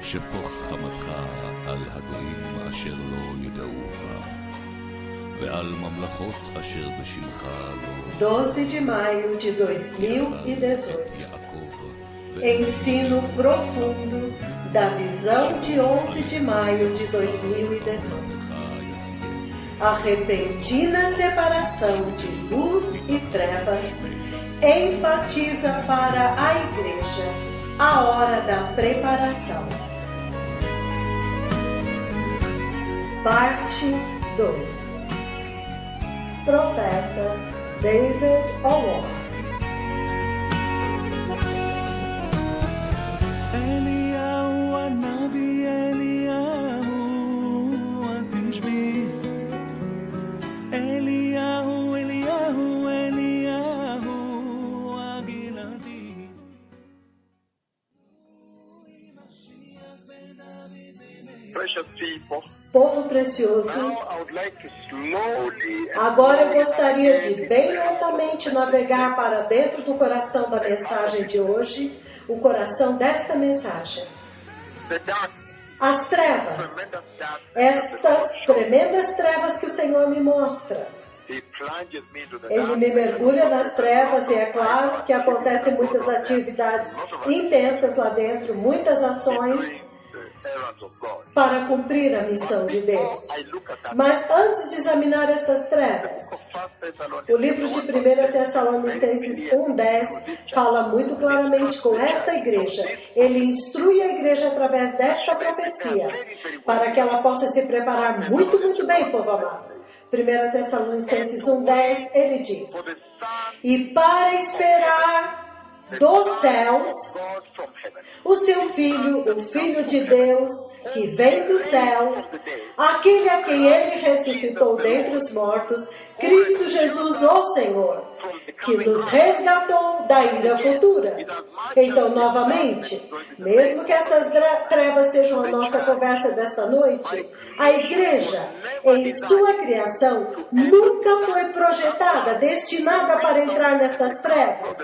שפוך חמתך על הגויים אשר לא ידעוך, ועל ממלכות אשר בשמך לא. 12 de maio de 2018. Ensino profundo da visão de 11 de maio de 2018. A repentina separação de luz e trevas enfatiza para a Igreja a hora da preparação. Parte 2. Profeta David O'Rourke. Povo precioso, agora eu gostaria de bem lentamente navegar para dentro do coração da mensagem de hoje, o coração desta mensagem. As trevas, estas tremendas trevas que o Senhor me mostra. Ele me mergulha nas trevas e é claro que acontecem muitas atividades intensas lá dentro, muitas ações para cumprir a missão de Deus. Mas antes de examinar estas trevas, o livro de 1 Tessalonicenses 1:10 fala muito claramente com esta igreja. Ele instrui a igreja através desta profecia, para que ela possa se preparar muito, muito bem, povo amado. 1 Tessalonicenses 1:10, ele diz: e para esperar dos céus o seu Filho, o Filho de Deus, que vem do céu, aquele a quem ele ressuscitou dentre os mortos, Cristo Jesus, o Senhor, que nos resgatou da ira futura. Então, novamente, mesmo que estas trevas sejam a nossa conversa desta noite, a igreja, em sua criação, nunca foi projetada, destinada para entrar nestas trevas.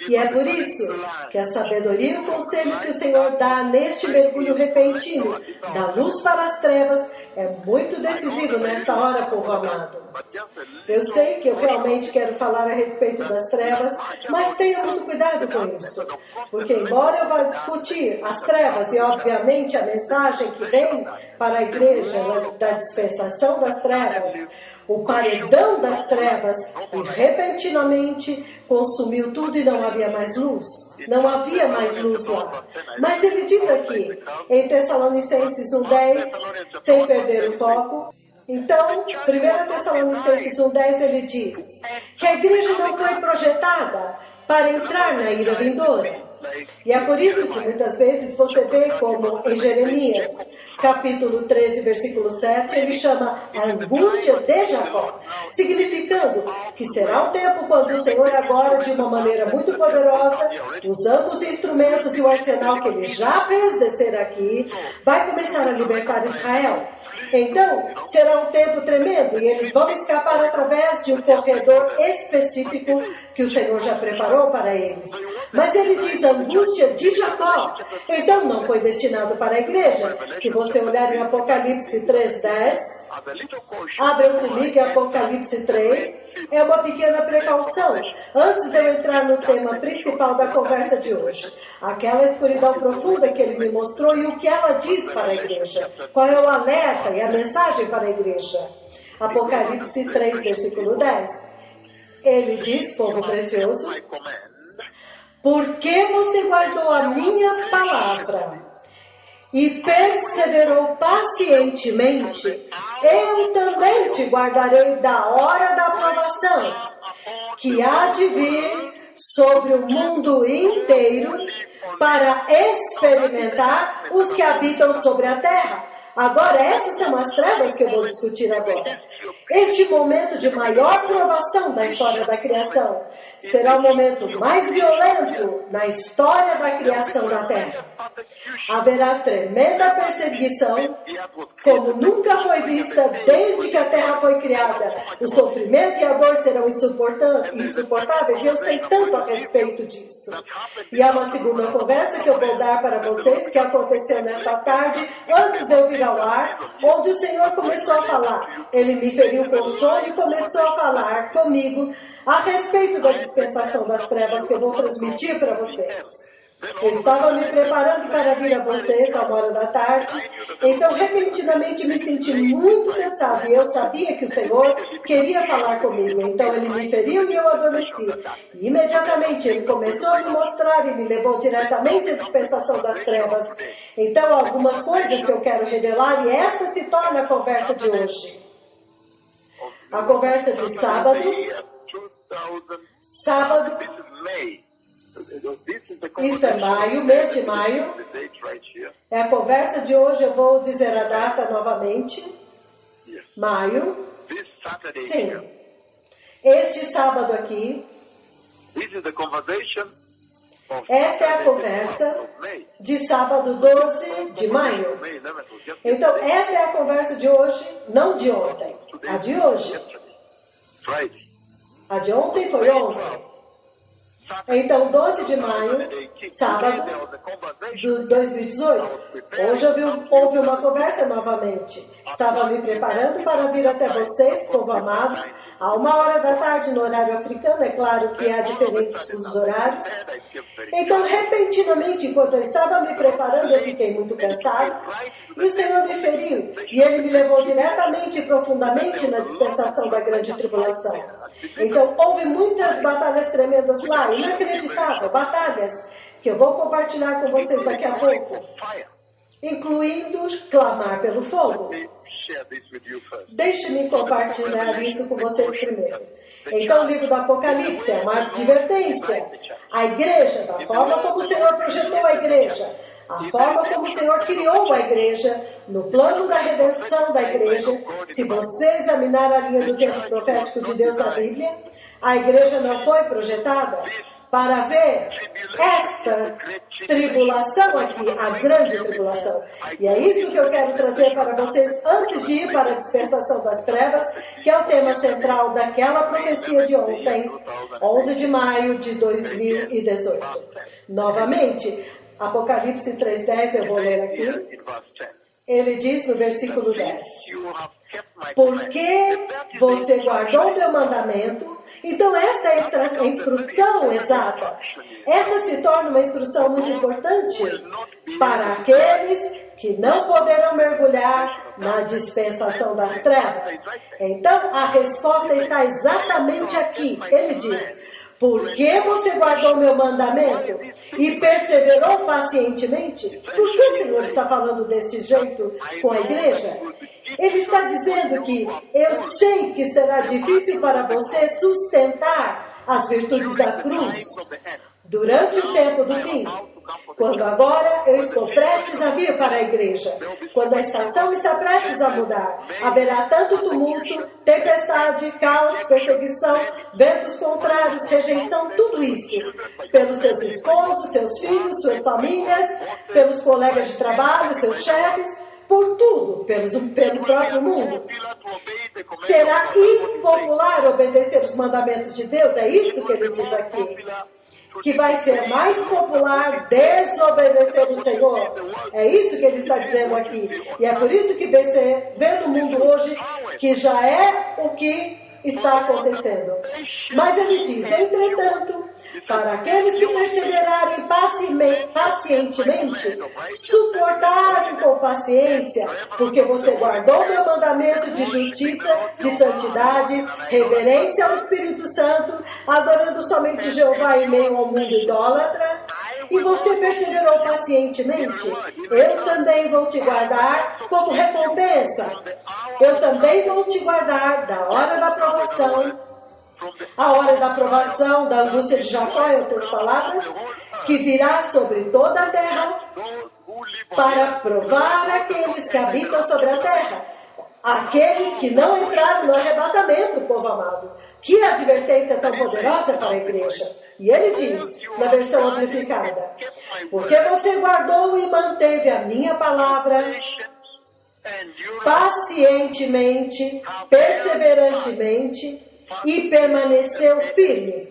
E é por isso que a sabedoria e o conselho que o Senhor dá neste mergulho repentino, da luz para as trevas, é muito decisivo nesta hora, povo amado. Eu sei que eu realmente quero falar a respeito das trevas, mas tenha muito cuidado com isso. Porque embora eu vá discutir as trevas e, obviamente, a mensagem que vem para a igreja da dispensação das trevas, o paredão das trevas, e repentinamente consumiu tudo e não havia mais luz. Não havia mais luz lá. Mas ele diz aqui, em Tessalonicenses 1:10, sem perder o foco, então, 1 Tessalonicenses 1:10, ele diz que a igreja não foi projetada para entrar na ira vindoura. E é por isso que muitas vezes você vê como em Jeremias, capítulo 13, versículo 7, ele chama a angústia de Jacó, significando que será um tempo quando o Senhor agora, de uma maneira muito poderosa, usando os instrumentos e o arsenal que ele já fez descer aqui, vai começar a libertar Israel. Então, será um tempo tremendo e eles vão escapar através de um corredor específico que o Senhor já preparou para eles. Mas ele diz angústia de Jacó. Então, não foi destinado para a igreja. Se você olhar em Apocalipse 3:10, abram comigo em Apocalipse 3, é uma pequena precaução. Antes de eu entrar no tema principal da conversa de hoje, aquela escuridão profunda que ele me mostrou e o que ela diz para a igreja. Qual é o alerta e a mensagem para a igreja? Apocalipse 3, versículo 10. Ele diz, povo precioso, porque você guardou a minha palavra e perseverou pacientemente, eu também te guardarei da hora da provação, que há de vir sobre o mundo inteiro para experimentar os que habitam sobre a terra. Agora, essas são as trevas que eu vou discutir agora. Este momento de maior provação da história da criação será o momento mais violento na história da criação da Terra. Haverá tremenda perseguição, como nunca foi vista desde que a Terra foi criada. O sofrimento e a dor serão insuportáveis, e eu sei tanto a respeito disso. E há uma segunda conversa que eu vou dar para vocês, que aconteceu nesta tarde, antes de eu vir ao ar, onde o Senhor começou a falar. Ele me feriu com sono e começou a falar comigo a respeito da dispensação das trevas que eu vou transmitir para vocês. Eu estava me preparando para vir a vocês à hora da tarde, então repentinamente me senti muito cansado e eu sabia que o Senhor queria falar comigo. Então ele me feriu e eu adormeci. E imediatamente ele começou a me mostrar e me levou diretamente à dispensação das trevas. Então algumas coisas que eu quero revelar, e esta se torna a conversa de hoje. A conversa de sábado. Isso é maio, mês de maio. É a conversa de hoje, eu vou dizer a data novamente. Maio. Sim. Este sábado aqui. Esta é a conversa de sábado 12 de maio. Então, esta é a conversa de hoje, não de ontem. A de hoje. A de ontem foi 11. Então, 12 de maio, sábado de 2018. Hoje houve uma conversa novamente. Estava me preparando para vir até vocês, povo amado, a 1h da tarde no horário africano. É claro que há diferentes fusos horários. Então, repentinamente, enquanto eu estava me preparando, eu fiquei muito cansado. E o Senhor me feriu. E Ele me levou diretamente e profundamente na dispensação da grande tribulação. Então, houve muitas batalhas tremendas lá, inacreditável, batalhas que eu vou compartilhar com vocês daqui a pouco, incluindo clamar pelo fogo. Deixe-me compartilhar isso com vocês primeiro. Então, o livro do Apocalipse é uma advertência. A igreja, da forma como o Senhor projetou a igreja, a forma como o Senhor criou a igreja, no plano da redenção da igreja, se você examinar a linha do tempo profético de Deus na Bíblia, a igreja não foi projetada para ver esta tribulação aqui, a grande tribulação. E é isso que eu quero trazer para vocês antes de ir para a dispensação das trevas, que é o tema central daquela profecia de ontem, 11 de maio de 2018. Novamente, Apocalipse 3:10, eu vou ler aqui. Ele diz no versículo 10: porque você guardou meu mandamento. Então esta é a instrução exata. Esta se torna uma instrução muito importante para aqueles que não poderão mergulhar na dispensação das trevas. Então a resposta está exatamente aqui. Ele diz: porque você guardou meu mandamento e perseverou pacientemente? Por que o Senhor está falando deste jeito com a igreja? Ele está dizendo que eu sei que será difícil para você sustentar as virtudes da cruz durante o tempo do fim. Quando agora eu estou prestes a vir para a igreja, quando a estação está prestes a mudar, haverá tanto tumulto, tempestade, caos, perseguição, ventos contrários, rejeição, tudo isso, pelos seus esposos, seus filhos, suas famílias, pelos colegas de trabalho, seus chefes, por tudo, pelo próprio mundo. Será impopular obedecer os mandamentos de Deus, é isso que ele diz aqui. Que vai ser mais popular desobedecer o Senhor. É isso que ele está dizendo aqui. E é por isso que você vê no mundo hoje que já é o que está acontecendo. Mas ele diz: entretanto, para aqueles que perseverarem pacientemente, suportarem com paciência, porque você guardou meu mandamento de justiça, de santidade, reverência ao Espírito Santo, adorando somente Jeová em meio ao mundo idólatra, e você perseverou pacientemente, eu também vou te guardar como recompensa. Eu também vou te guardar da hora da provação. A hora da provação, da angústia de Jacó, em outras palavras, que virá sobre toda a terra para provar aqueles que habitam sobre a terra. aqueles que não entraram no arrebatamento, povo amado. Que advertência tão poderosa para a igreja. E ele diz, na versão amplificada, porque você guardou e manteve a minha palavra pacientemente, perseverantemente e permaneceu firme.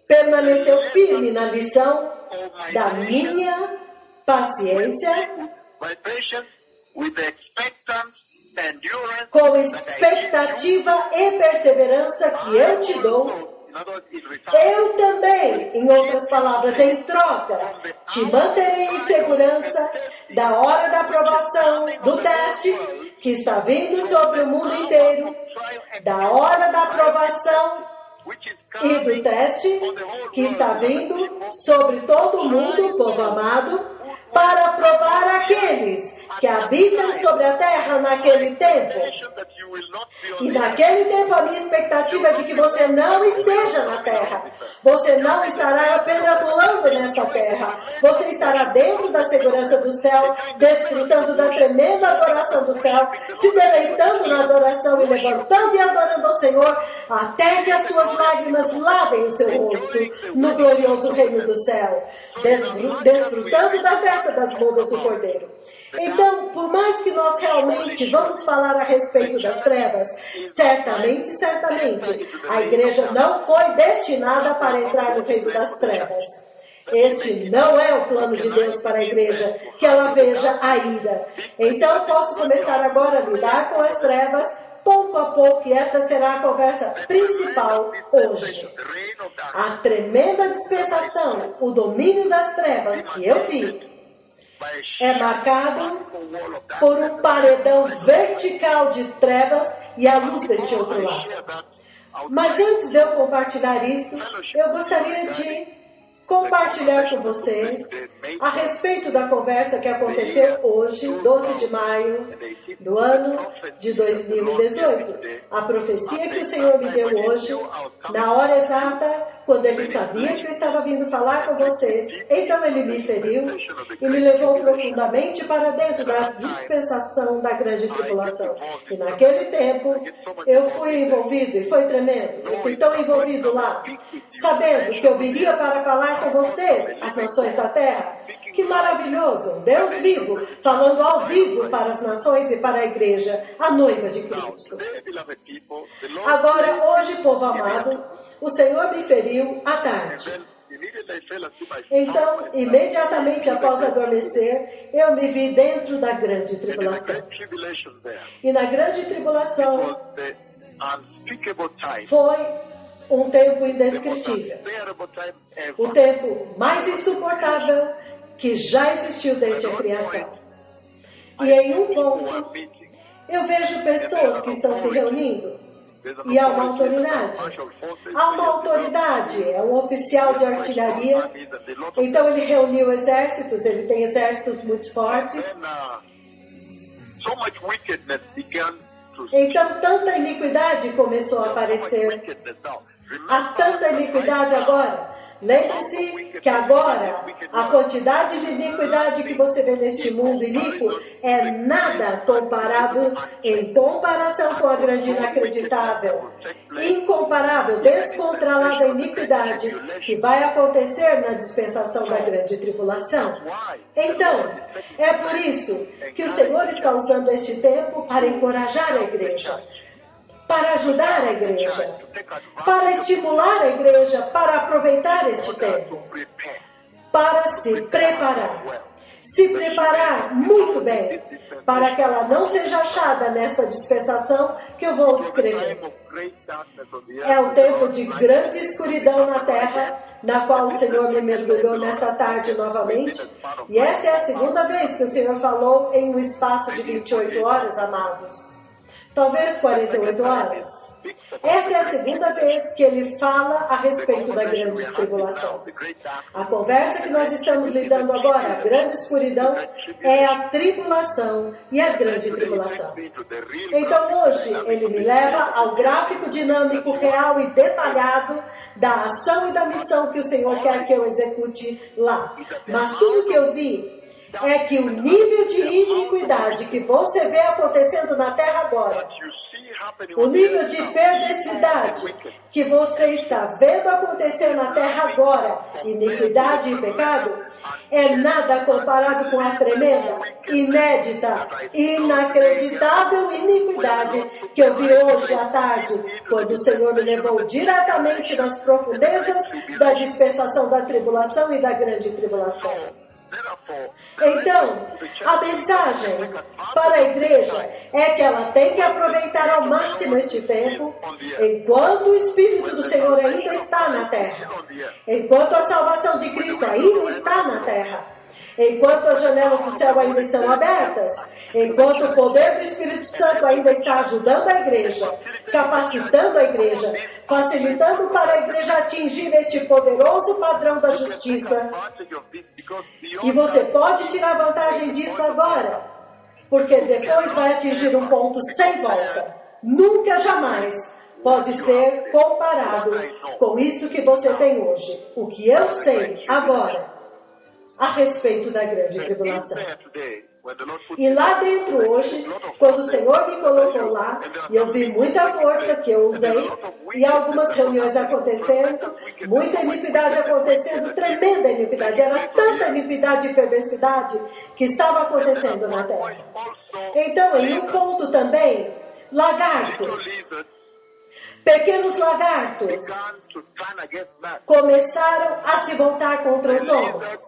Permaneceu firme na lição da minha paciência, com expectativa e perseverança que eu te dou. Eu também, em outras palavras, em troca, te manterei em segurança da hora da aprovação, do teste que está vindo sobre o mundo inteiro, da hora da aprovação e do teste que está vindo sobre todo o mundo, povo amado, para provar aqueles que habitam sobre a terra naquele tempo. E naquele tempo a minha expectativa é de que você não esteja na terra. Você não estará perambulando nesta terra. Você estará dentro da segurança do céu, desfrutando da tremenda adoração do céu, se deleitando na adoração e levantando e adorando ao Senhor, até que as suas lágrimas lavem o seu rosto no glorioso reino do céu, desfrutando da festa das bodas do Cordeiro. Então, por mais que nós realmente vamos falar a respeito das trevas, certamente, a igreja não foi destinada para entrar no reino das trevas. Este não é o plano de Deus para a igreja, que ela veja a ira. Então, posso começar agora a lidar com as trevas, pouco a pouco, e esta será a conversa principal hoje. A tremenda dispensação, o domínio das trevas que eu vi, é marcado por um paredão vertical de trevas e a luz deste outro lado. Mas antes de eu compartilhar isso, eu gostaria de compartilhar com vocês a respeito da conversa que aconteceu hoje, 12 de maio do ano de 2018. A profecia que o Senhor me deu hoje, na hora exata, quando Ele sabia que eu estava vindo falar com vocês. Então Ele me feriu e me levou profundamente para dentro da dispensação da grande tribulação. E naquele tempo, eu fui envolvido, e foi tremendo. Eu fui tão envolvido lá, sabendo que eu viria para falar com vocês, as nações da terra. Que maravilhoso! Deus vivo, falando ao vivo para as nações e para a igreja, a noiva de Cristo. Agora, hoje, povo amado, o Senhor me feriu à tarde. Então, imediatamente após adormecer, eu me vi dentro da grande tribulação. E na grande tribulação foi um tempo indescritível. O tempo mais insuportável que já existiu desde a criação. E em um ponto, eu vejo pessoas que estão se reunindo. E há uma autoridade. Há uma autoridade, é um oficial de artilharia. Então ele reuniu exércitos, ele tem exércitos muito fortes. Então tanta iniquidade começou a aparecer. Há tanta iniquidade agora. Lembre-se que agora a quantidade de iniquidade que você vê neste mundo iníquo é nada comparado em comparação com a grande inacreditável, incomparável, descontrolada iniquidade que vai acontecer na dispensação da grande tribulação. Então, é por isso que o Senhor está usando este tempo para encorajar a igreja, para ajudar a igreja, para estimular a igreja, para aproveitar este tempo, para se preparar muito bem, para que ela não seja achada nesta dispensação que eu vou descrever. É um tempo de grande escuridão na terra, na qual o Senhor me mergulhou nesta tarde novamente, e esta é a segunda vez que o Senhor falou em um espaço de 28 horas, amados. Talvez 48 horas. Essa é a segunda vez que ele fala a respeito da grande tribulação. A conversa que nós estamos lidando agora, a grande escuridão, é a tribulação e a grande tribulação. Então hoje ele me leva ao gráfico dinâmico, real e detalhado da ação e da missão que o Senhor quer que eu execute lá. Mas tudo que eu vi é que o nível de iniquidade que você vê acontecendo na terra agora, o nível de perversidade que você está vendo acontecer na terra agora, iniquidade e pecado, é nada comparado com a tremenda, inédita, inacreditável iniquidade que eu vi hoje à tarde, quando o Senhor me levou diretamente nas profundezas da dispensação da tribulação e da grande tribulação. Então, a mensagem para a igreja é que ela tem que aproveitar ao máximo este tempo, enquanto o Espírito do Senhor ainda está na terra, enquanto a salvação de Cristo ainda está na terra, enquanto as janelas do céu ainda estão abertas, enquanto o poder do Espírito Santo ainda está ajudando a igreja, capacitando a igreja, facilitando para a igreja atingir este poderoso padrão da justiça. E você pode tirar vantagem disso agora, porque depois vai atingir um ponto sem volta. Nunca, jamais pode ser comparado com isso que você tem hoje. O que eu sei agora a respeito da grande tribulação. E lá dentro hoje, quando o Senhor me colocou lá, e eu vi muita força que eu usei, e algumas reuniões acontecendo, muita iniquidade acontecendo, tremenda iniquidade, era tanta iniquidade e perversidade que estava acontecendo na terra. Então, em um ponto também, lagartos, pequenos lagartos, começaram a se voltar contra os homens.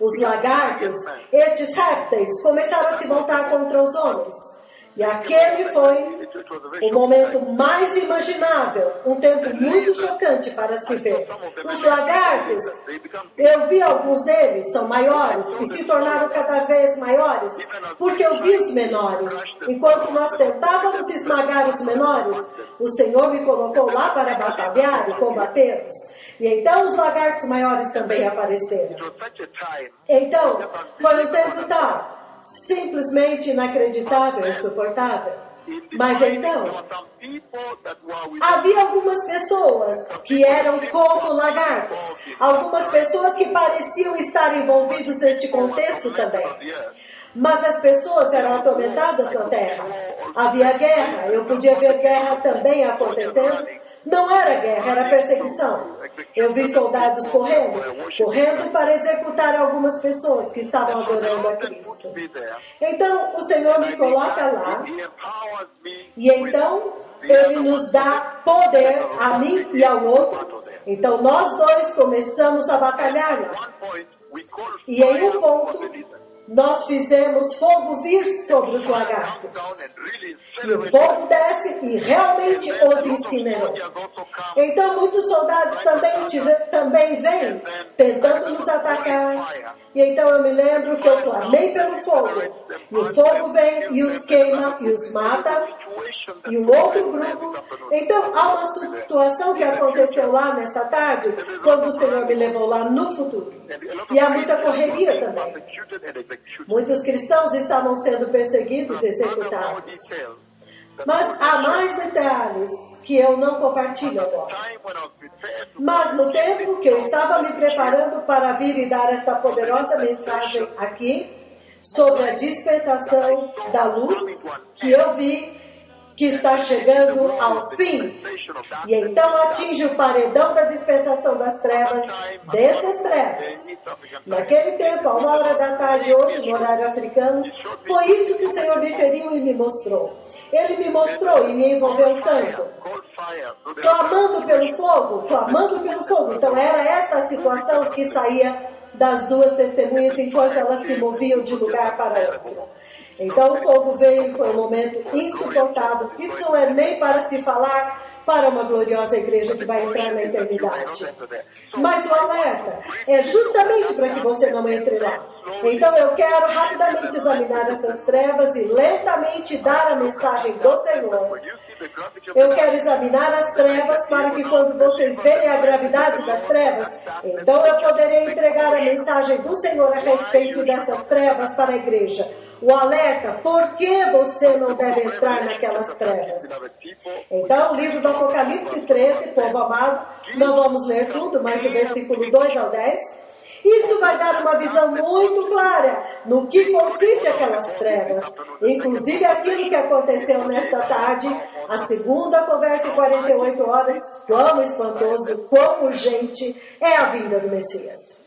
Os lagartos, estes répteis, começaram a se voltar contra os homens. E aquele foi o momento mais imaginável, um tempo muito chocante para se ver. Os lagartos, eu vi alguns deles, são maiores, e se tornaram cada vez maiores, porque eu vi os menores. Enquanto nós tentávamos esmagar os menores, o Senhor me colocou lá para batalhar e combatê-los. E então os lagartos maiores também apareceram. Então, foi um tempo tal, simplesmente inacreditável, insuportável. Mas então, havia algumas pessoas que eram como lagartos. Algumas pessoas que pareciam estar envolvidos neste contexto também. Mas as pessoas eram atormentadas na terra. Havia guerra, eu podia ver guerra também acontecendo. Não era guerra, era perseguição. Eu vi soldados correndo para executar algumas pessoas que estavam adorando a Cristo. Então, o Senhor me coloca lá, e então, Ele nos dá poder a mim e ao outro. Então, nós dois começamos a batalhar lá. E em um ponto, nós fizemos fogo vir sobre os lagartos. E o fogo desce e realmente os incinerou. Então muitos soldados também vêm tentando nos atacar. E então eu me lembro que eu clamei pelo fogo. E o fogo vem e os queima e os mata. E o outro grupo. Então há uma situação que aconteceu lá nesta tarde, quando o Senhor me levou lá no futuro. E há muita correria também. Muitos cristãos estavam sendo perseguidos e executados. Mas há mais detalhes que eu não compartilho agora. Mas no tempo que eu estava me preparando para vir e dar esta poderosa mensagem aqui, sobre a dispensação da luz, que eu vi que está chegando ao fim, e então atinge o paredão da dispensação das trevas, dessas trevas. Naquele tempo, a 1h da tarde, hoje, no horário africano, foi isso que o Senhor me feriu e me mostrou. Ele me mostrou e me envolveu tanto, clamando pelo fogo. Então era esta a situação que saía das duas testemunhas enquanto elas se moviam de lugar para outro. Então o fogo veio e foi um momento insuportável. Isso não é nem para se falar para uma gloriosa igreja que vai entrar na eternidade. Mas o alerta é justamente para que você não entre lá. Então eu quero rapidamente examinar essas trevas e lentamente dar a mensagem do Senhor. Eu quero examinar as trevas para que quando vocês verem a gravidade das trevas, então eu poderei entregar a mensagem do Senhor a respeito dessas trevas para a igreja. O alerta, por que você não deve entrar naquelas trevas? Então, o livro do Apocalipse 13, povo amado, não vamos ler tudo, mas do versículo 2 ao 10. Isso vai dar uma visão muito clara no que consiste aquelas trevas. Inclusive aquilo que aconteceu nesta tarde, a segunda conversa em 48 horas, quão espantoso, quão urgente é a vinda do Messias.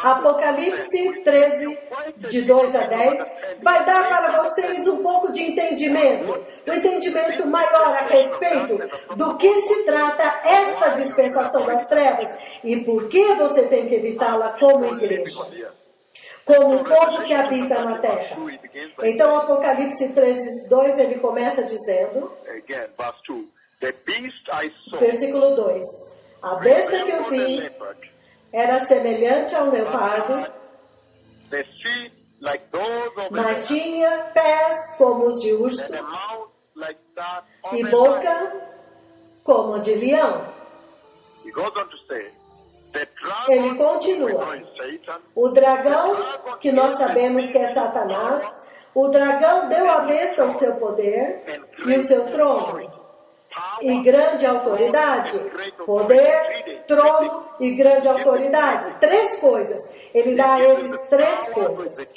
Apocalipse 13, de 2 a 10, vai dar para vocês um pouco de entendimento, um entendimento maior a respeito do que se trata esta dispensação das trevas e por que você tem que evitá-la como igreja, como um povo que habita na terra. Então, Apocalipse 13, 2, ele começa dizendo, versículo 2, a besta que eu vi era semelhante ao leopardo, mas tinha pés como os de urso e boca como a de leão. Ele continua. O dragão, que nós sabemos que é Satanás, o dragão deu à besta o seu poder e o seu trono. E grande autoridade, poder, trono e grande autoridade. Três coisas. Ele dá a eles três coisas.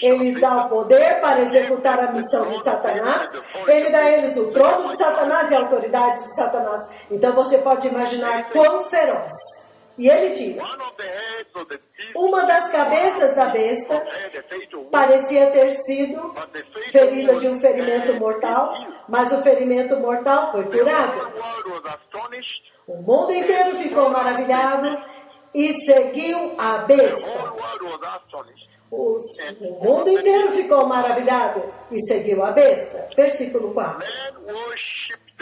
Ele dá o poder para executar a missão de Satanás. Ele dá a eles o trono de Satanás e a autoridade de Satanás. Então você pode imaginar quão feroz. E ele diz, uma das cabeças da besta parecia ter sido ferida de um ferimento mortal, mas o ferimento mortal foi curado. O mundo inteiro ficou maravilhado e seguiu a besta. O mundo inteiro ficou maravilhado e seguiu a besta. Versículo 4.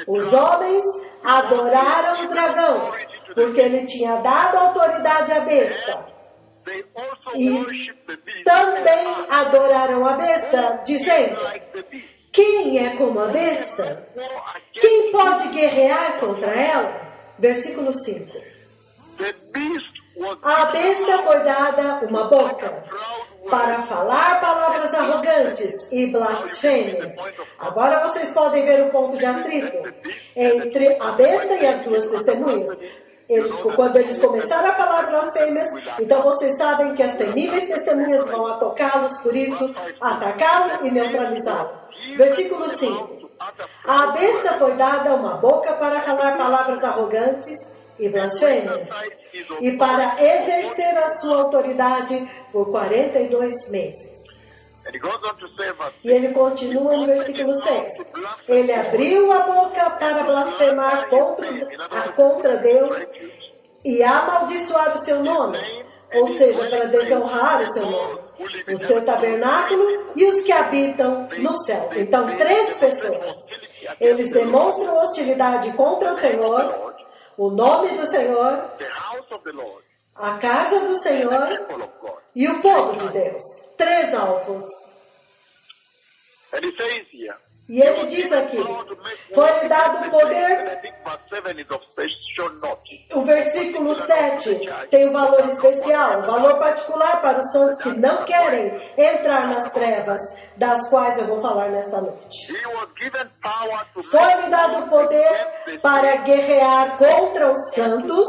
Os homens adoraram o dragão, porque ele tinha dado autoridade à besta. E também adoraram a besta, dizendo, quem é como a besta? Quem pode guerrear contra ela? Versículo 5. A besta foi dada uma boca para falar palavras arrogantes e blasfêmias. Agora vocês podem ver o ponto de atrito entre a besta e as duas testemunhas. Quando eles começaram a falar blasfêmias, então vocês sabem que as temíveis testemunhas vão atacá-los, por isso, atacá-lo e neutralizá-lo. Versículo 5. A besta foi dada uma boca para falar palavras arrogantes e blasfêmias, e para exercer a sua autoridade por 42 meses. E ele continua no versículo 6. Ele abriu a boca para blasfemar contra Deus e amaldiçoar o seu nome, ou seja, para desonrar o seu nome, o seu tabernáculo e os que habitam no céu. Então, três pessoas. Eles demonstram hostilidade contra o Senhor, o nome do Senhor, a casa do Senhor e o povo de Deus. Três alvos. E ele diz aqui, foi-lhe dado o poder. O versículo 7 tem um valor especial, um valor particular para os santos que não querem entrar nas trevas, das quais eu vou falar nesta noite. Foi-lhe dado o poder para guerrear contra os santos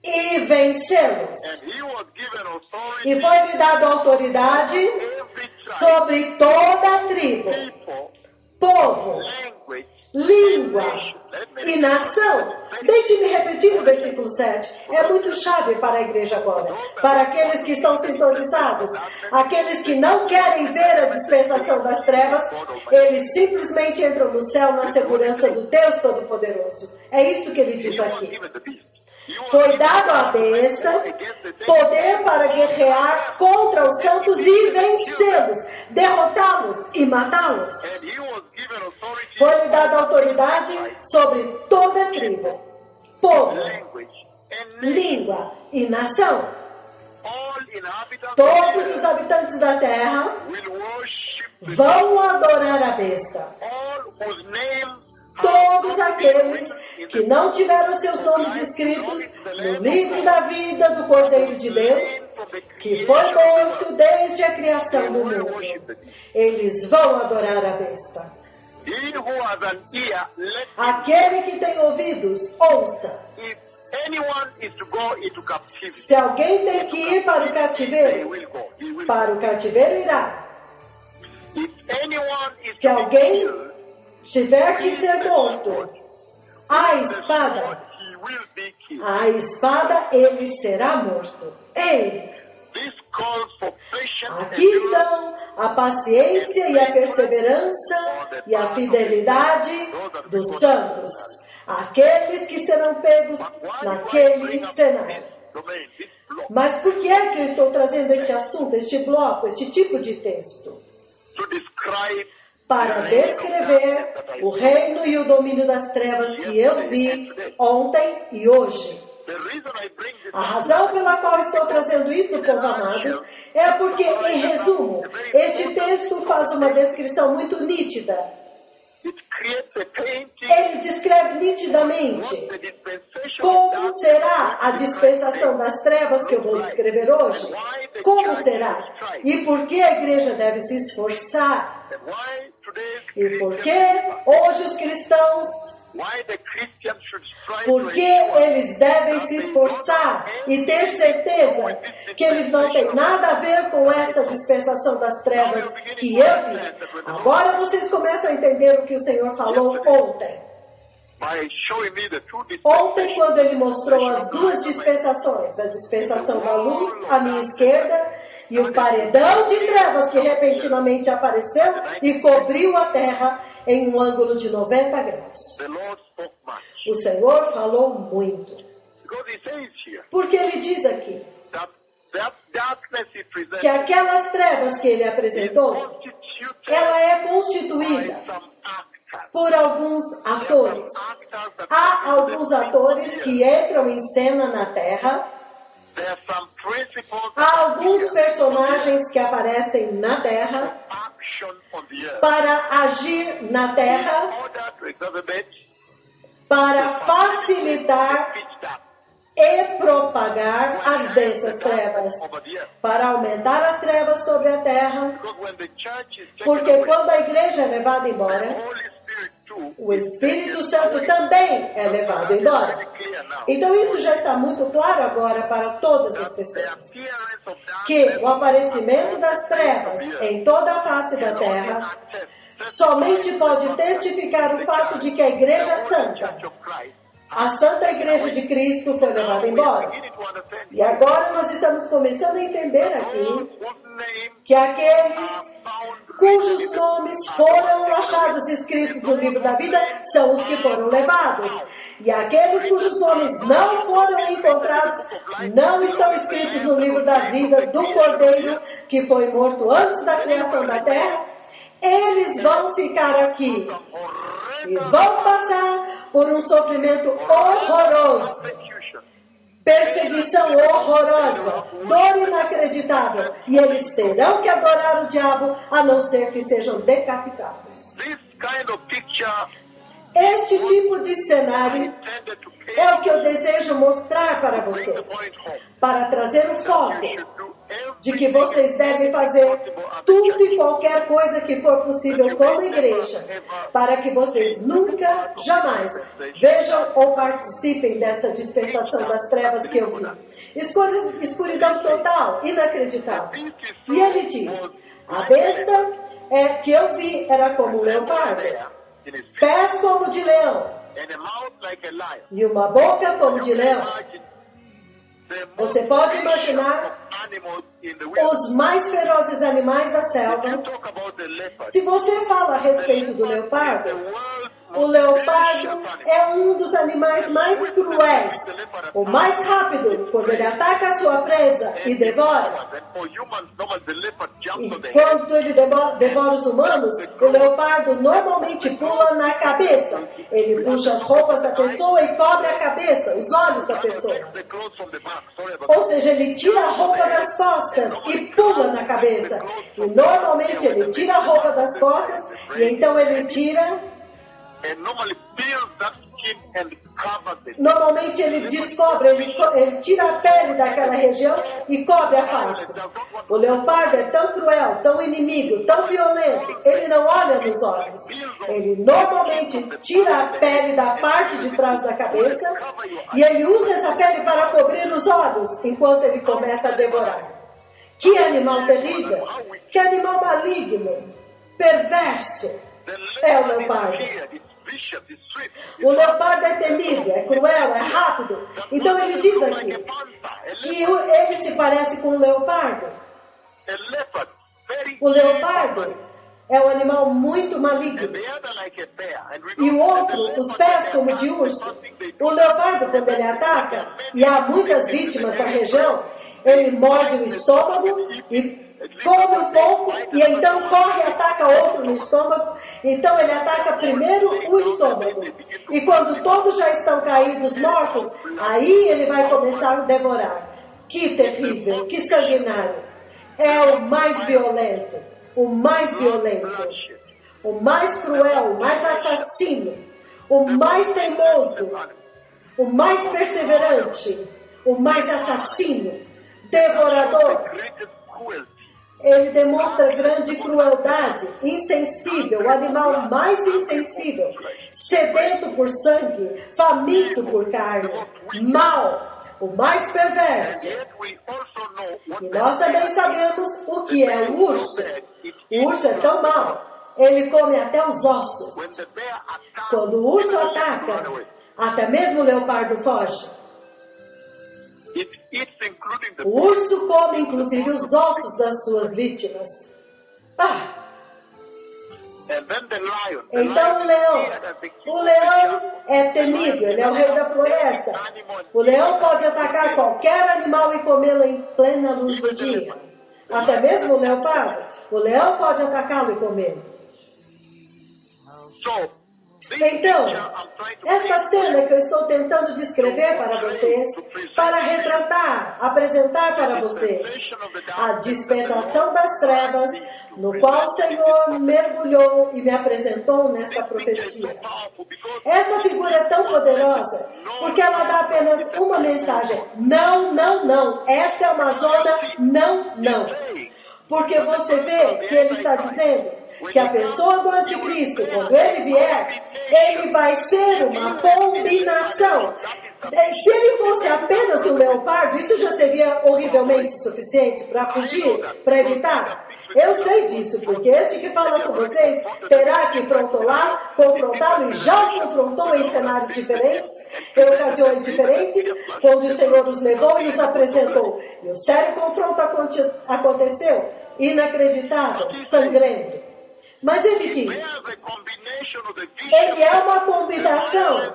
e vencê-los. E foi-lhe dado autoridade sobre toda a tribo, povo, língua e nação. Deixe-me repetir o versículo 7. É muito chave para a igreja agora. Para aqueles que estão sintonizados, aqueles que não querem ver a dispensação das trevas, eles simplesmente entram no céu na segurança do Deus Todo-Poderoso. É isso que ele diz aqui. Foi dado à besta poder para guerrear contra os santos e vencê-los, derrotá-los e matá-los. Foi-lhe dada autoridade sobre toda a tribo, povo, língua e nação. Todos os habitantes da terra vão adorar a besta. Todos aqueles que não tiveram seus nomes escritos no livro da vida do Cordeiro de Deus, que foi morto desde a criação do mundo, eles vão adorar a besta. Aquele que tem ouvidos, ouça. Se alguém tem que ir para o cativeiro irá. Se alguém tiver que ser morto, a espada ele será morto. Ei! Aqui estão a paciência e a perseverança e a fidelidade dos santos, aqueles que serão pegos naquele cenário. Mas por que é que eu estou trazendo este assunto, este bloco, este tipo de texto? Para descrever o reino e o domínio das trevas que eu vi ontem e hoje. A razão pela qual estou trazendo isso, povo amado, é porque, em resumo, este texto faz uma descrição muito nítida. Ele descreve nitidamente como será a dispensação das trevas que eu vou descrever hoje. Como será? E por que a igreja deve se esforçar? E por que hoje os cristãos... Porque eles devem se esforçar e ter certeza que eles não têm nada a ver com essa dispensação das trevas que eu vi. Agora vocês começam a entender o que o Senhor falou ontem. Ontem, quando Ele mostrou as duas dispensações, a dispensação da luz à minha esquerda e o paredão de trevas que repentinamente apareceu e cobriu a terra em um ângulo de 90 graus. O Senhor falou muito. Porque Ele diz aqui que aquelas trevas que Ele apresentou, ela é constituída por alguns atores. Há alguns atores que entram em cena na Terra. Há alguns personagens que aparecem na Terra para agir na Terra, para facilitar e propagar as densas trevas, para aumentar as trevas sobre a terra, porque quando a igreja é levada embora, o Espírito Santo também é levado embora. Então isso já está muito claro agora para todas as pessoas, que o aparecimento das trevas em toda a face da terra somente pode testificar o fato de que a Igreja Santa, a Santa Igreja de Cristo, foi levada embora. E agora nós estamos começando a entender aqui que aqueles cujos nomes foram achados escritos no livro da vida são os que foram levados. E aqueles cujos nomes não foram encontrados não estão escritos no livro da vida do Cordeiro, que foi morto antes da criação da terra. Eles vão ficar aqui e vão passar por um sofrimento horroroso, perseguição horrorosa, dor inacreditável, e eles terão que adorar o diabo, a não ser que sejam decapitados. Este tipo de cenário é o que eu desejo mostrar para vocês, para trazer o foco de que vocês devem fazer tudo e qualquer coisa que for possível como igreja, para que vocês nunca, jamais vejam ou participem desta dispensação das trevas que eu vi. Escuridão total, inacreditável. E ele diz, a besta que eu vi era como um leopardo, pés como de leão e uma boca como de leão. Você pode imaginar os mais ferozes animais da selva. Se você fala a respeito do leopardo, o leopardo é um dos animais mais cruéis, o mais rápido, quando ele ataca a sua presa e devora. E quando ele devora os humanos, o leopardo normalmente pula na cabeça. Ele puxa as roupas da pessoa e cobre a cabeça, os olhos da pessoa. Ou seja, ele tira a roupa das costas e pula na cabeça. E normalmente ele tira a roupa das costas e então ele tira Normalmente ele descobre, ele tira a pele daquela região e cobre a face. O leopardo é tão cruel, tão inimigo, tão violento, ele não olha nos olhos. Ele normalmente tira a pele da parte de trás da cabeça e ele usa essa pele para cobrir os olhos enquanto ele começa a devorar. Que animal terrível, que animal maligno, perverso é o leopardo. O leopardo é temido, é cruel, é rápido. Então ele diz aqui que ele se parece com o leopardo. O leopardo é um animal muito maligno. E o outro, os pés como de urso. O leopardo, quando ele ataca, e há muitas vítimas na região, ele morde o estômago e come um pouco, e então corre e ataca outro no estômago. Então ele ataca primeiro o estômago. E quando todos já estão caídos, mortos, aí ele vai começar a devorar. Que terrível, que sanguinário. É o mais violento, o mais violento, o mais cruel, o mais assassino, o mais teimoso, o mais perseverante, o mais assassino, devorador. Ele demonstra grande crueldade, insensível, o animal mais insensível, sedento por sangue, faminto por carne, mau, o mais perverso. E nós também sabemos o que é o urso. O urso é tão mau, ele come até os ossos. Quando o urso ataca, até mesmo o leopardo foge. O urso come inclusive os ossos das suas vítimas. Então o leão é temido, ele é o rei da floresta. O leão pode atacar qualquer animal e comê-lo em plena luz do dia. Até mesmo o leopardo. O leão pode atacá-lo e comê-lo. Então, essa cena que eu estou tentando descrever para vocês, para retratar, apresentar para vocês, a dispensação das trevas, no qual o Senhor mergulhou e me apresentou nesta profecia. Esta figura é tão poderosa, porque ela dá apenas uma mensagem: não, não, não. Esta é uma zona não, não. Porque você vê que ele está dizendo que a pessoa do anticristo, quando ele vier, ele vai ser uma combinação. Se ele fosse apenas um leopardo, isso já seria horrivelmente suficiente para fugir, para evitar. Eu sei disso, porque este que fala com vocês terá que confrontá-lo, e já o confrontou em cenários diferentes, em ocasiões diferentes, onde o Senhor os levou e os apresentou. E o sério confronto aconteceu, inacreditável, sangrento. Mas ele diz, ele é uma combinação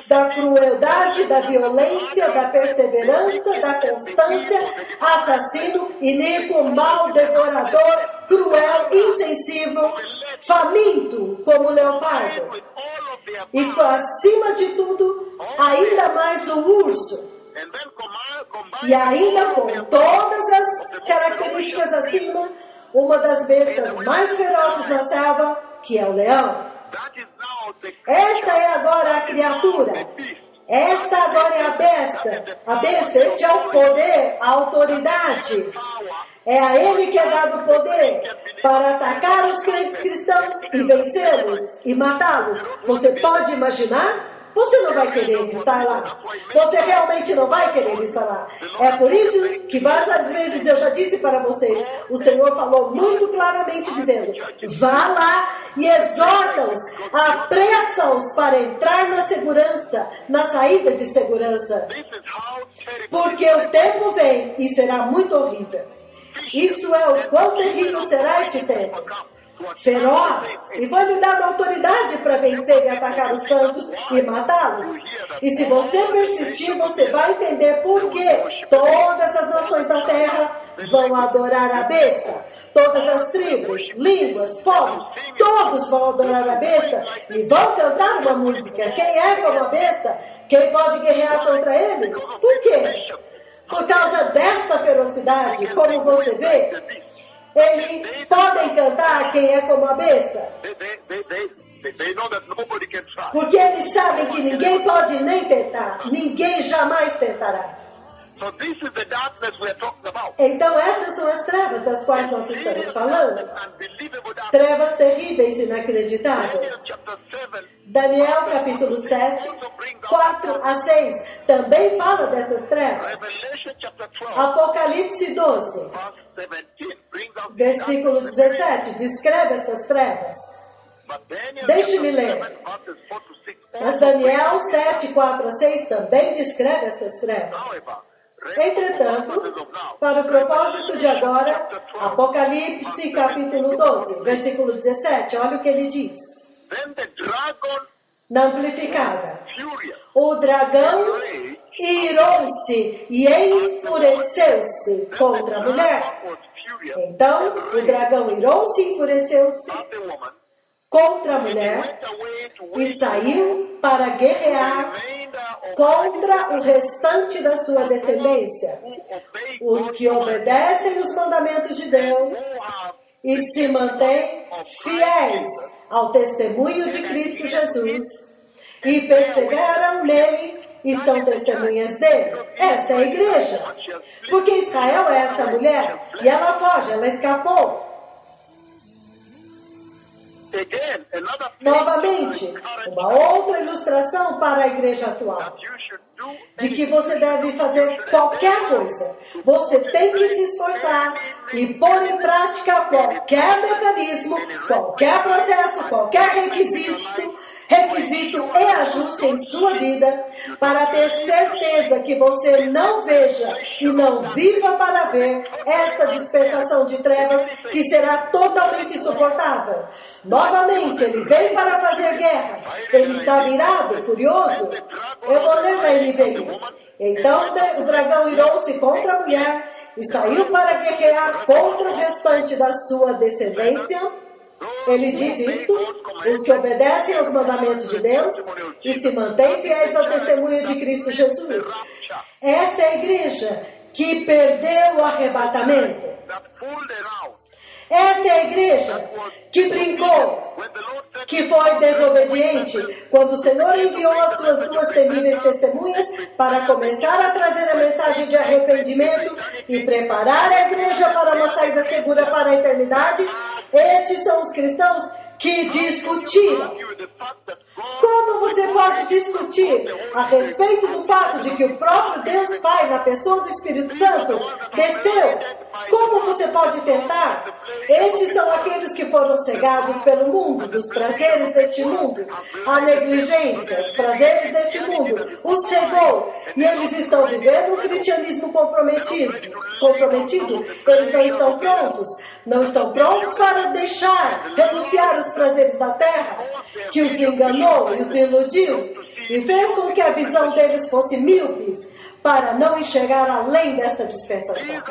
da crueldade, da violência, da perseverança, da constância, assassino, iníquo, mau, devorador, cruel, insensível, faminto como o leopardo. E acima de tudo, ainda mais o urso. E ainda com todas as características acima, uma das bestas mais ferozes na selva, que é o leão. Esta é agora a criatura. Esta agora é a besta. A besta, este é o poder, a autoridade. É a ele que é dado o poder para atacar os crentes cristãos e vencê-los e matá-los. Você pode imaginar? Você não vai querer estar lá. Você realmente não vai querer estar lá. É por isso que várias vezes eu já disse para vocês, o Senhor falou muito claramente dizendo, vá lá e exorta-os, apressa-os para entrar na segurança, na saída de segurança. Porque o tempo vem e será muito horrível. Isto é o quão terrível será este tempo. Feroz, e foi lhe dada autoridade para vencer e atacar os santos e matá-los. E se você persistir, você vai entender por que todas as nações da terra vão adorar a besta. Todas as tribos, línguas, povos, todos vão adorar a besta e vão cantar uma música. Quem é como a besta? Quem pode guerrear contra ele? Por quê? Por causa desta ferocidade, como você vê, eles podem cantar quem é como a besta. Porque eles sabem que ninguém pode nem tentar. Ninguém jamais tentará. Então essas são as trevas das quais nós estamos falando. Trevas terríveis e inacreditáveis. Daniel capítulo 7, 4 a 6 também fala dessas trevas. Apocalipse 12, versículo 17, descreve estas trevas. Deixe-me ler. Mas Daniel 7, 4 a 6 também descreve estas trevas. Entretanto, para o propósito de agora, Apocalipse capítulo 12, versículo 17, olha o que ele diz. Na amplificada, o dragão irou-se e enfureceu-se contra a mulher. Então, o dragão irou-se e enfureceu-se contra a mulher e saiu para guerrear contra o restante da sua descendência, os que obedecem os mandamentos de Deus e se mantêm fiéis ao testemunho de Cristo Jesus e perseveram nele e são testemunhas dele. Esta é a igreja. Porque Israel é esta mulher e ela foge, ela escapou. Novamente, uma outra ilustração para a igreja atual, de que você deve fazer qualquer coisa. Você tem que se esforçar e pôr em prática qualquer mecanismo, qualquer processo, qualquer requisito e ajuste em sua vida para ter certeza que você não veja e não viva para ver esta dispensação de trevas que será totalmente insuportável. Novamente, ele vem para fazer guerra. Ele está virado, furioso. Eu vou ler na NVI. Então o dragão irou-se contra a mulher e saiu para guerrear contra o restante da sua descendência. Ele diz isto, os que obedecem aos mandamentos de Deus e se mantêm fiéis ao testemunho de Cristo Jesus. Esta é a igreja que perdeu o arrebatamento. Esta é a igreja que brincou, que foi desobediente, quando o Senhor enviou as suas duas temíveis testemunhas para começar a trazer a mensagem de arrependimento e preparar a igreja para uma saída segura para a eternidade. Estes são os cristãos que discutiram. Como você pode discutir a respeito do fato de que o próprio Deus Pai, na pessoa do Espírito Santo, desceu? Como você pode tentar? Estes são aqueles que foram cegados pelo mundo, dos prazeres deste mundo. A negligência, os prazeres deste mundo, os cegou. E eles estão vivendo um cristianismo comprometido. Eles não estão prontos. Não estão prontos para renunciar os prazeres da terra, que os enganou e os iludiu, e fez com que a visão deles fosse míopes, para não enxergar além desta dispensação.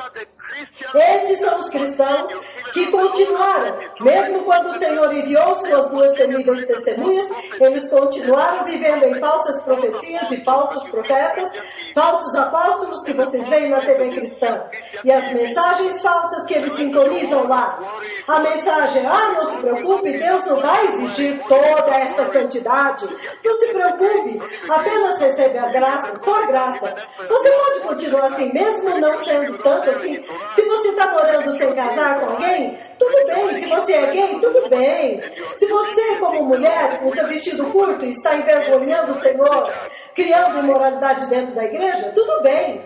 Estes são os cristãos que continuaram, mesmo quando o Senhor enviou suas duas temíveis testemunhas, eles continuaram vivendo em falsas profecias e falsos profetas, falsos apóstolos que vocês veem na TV cristã, e as mensagens falsas que eles sintonizam lá. A mensagem, não se preocupe, Deus não vai exigir toda esta santidade, não se preocupe, apenas recebe a graça, só a graça. Você pode continuar assim, mesmo não sendo tanto assim. Se você está morando sem casar com alguém, tudo bem. Se você é gay, tudo bem. Se você, como mulher, com seu vestido curto, está envergonhando o Senhor, criando imoralidade dentro da igreja, tudo bem.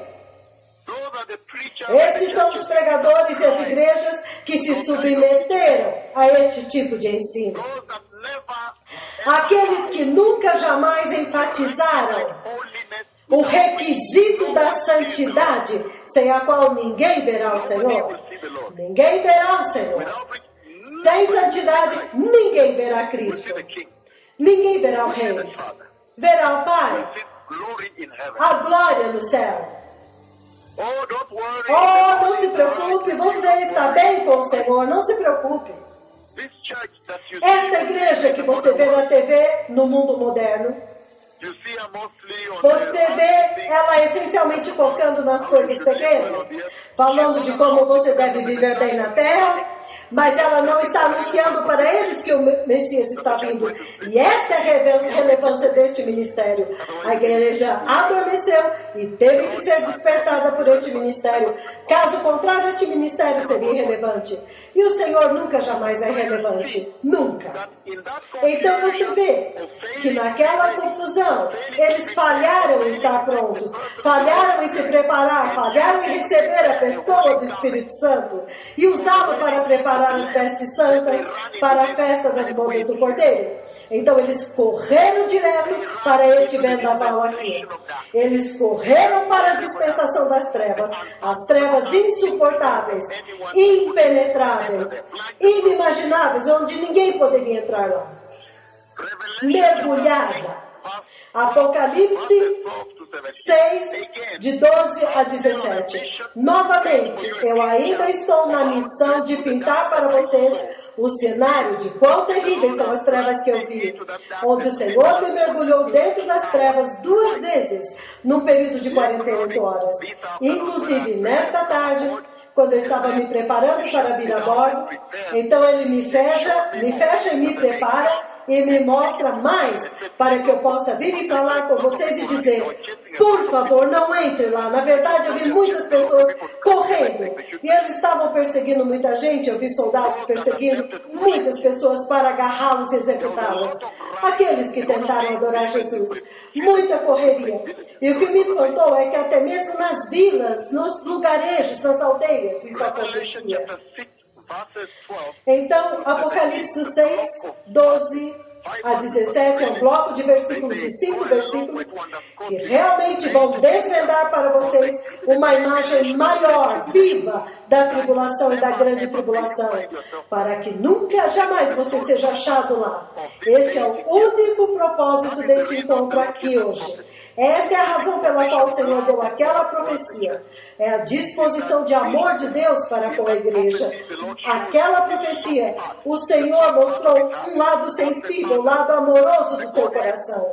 Estes são os pregadores e as igrejas que se submeteram a este tipo de ensino. Aqueles que nunca jamais enfatizaram o requisito da santidade, sem a qual ninguém verá o Senhor. Ninguém verá o Senhor. Sem santidade, ninguém verá Cristo. Ninguém verá o Rei. Verá o Pai. A glória no céu. Não se preocupe, você está bem com o Senhor, não se preocupe. Esta igreja que você vê na TV, no mundo moderno, você vê ela essencialmente focando nas coisas pequenas, falando de como você deve viver bem na terra, Mas ela não está anunciando para eles que o Messias está vindo. E essa é a relevância deste ministério. A igreja adormeceu e teve que ser despertada por este ministério. Caso contrário, este ministério seria irrelevante. E o Senhor nunca, jamais é relevante. Nunca. Então você vê que naquela confusão, eles falharam em estar prontos, falharam em se preparar, falharam em receber a pessoa do Espírito Santo e usá-lo para preparar as vestes santas para a festa das bodas do Cordeiro. Então eles correram direto para este vendaval aqui. Eles correram para a dispensação das trevas. As trevas insuportáveis, impenetráveis, inimagináveis, onde ninguém poderia entrar lá. Mergulhada. Apocalipse 6, de 12 a 17. Novamente, eu ainda estou na missão de pintar para vocês o cenário de quão terríveis são as trevas que eu vi, onde o Senhor me mergulhou dentro das trevas 2 vezes, num período de 48 horas. Inclusive, nesta tarde, quando eu estava me preparando para vir a bordo, então ele me fecha e me prepara e me mostra mais para que eu possa vir e falar com vocês e dizer: por favor, não entre lá. Na verdade, eu vi muitas pessoas correndo e eles estavam perseguindo muita gente. Eu vi soldados perseguindo muitas pessoas para agarrá-los e executá-las. Aqueles que tentaram adorar Jesus. Muita correria. E o que me espantou é que até mesmo nas vilas, nos lugarejos, nas aldeias, isso acontecia. Então, Apocalipse 6, 12 a 17 é um bloco de versículos, de 5 versículos, que realmente vão desvendar para vocês uma imagem maior, viva, da tribulação e da grande tribulação, para que nunca, jamais você seja achado lá. Este é o único propósito deste encontro aqui hoje. Esta é a razão pela qual o Senhor deu aquela profecia. É a disposição de amor de Deus para com a igreja. Aquela profecia, o Senhor mostrou um lado sensível, um lado amoroso do seu coração.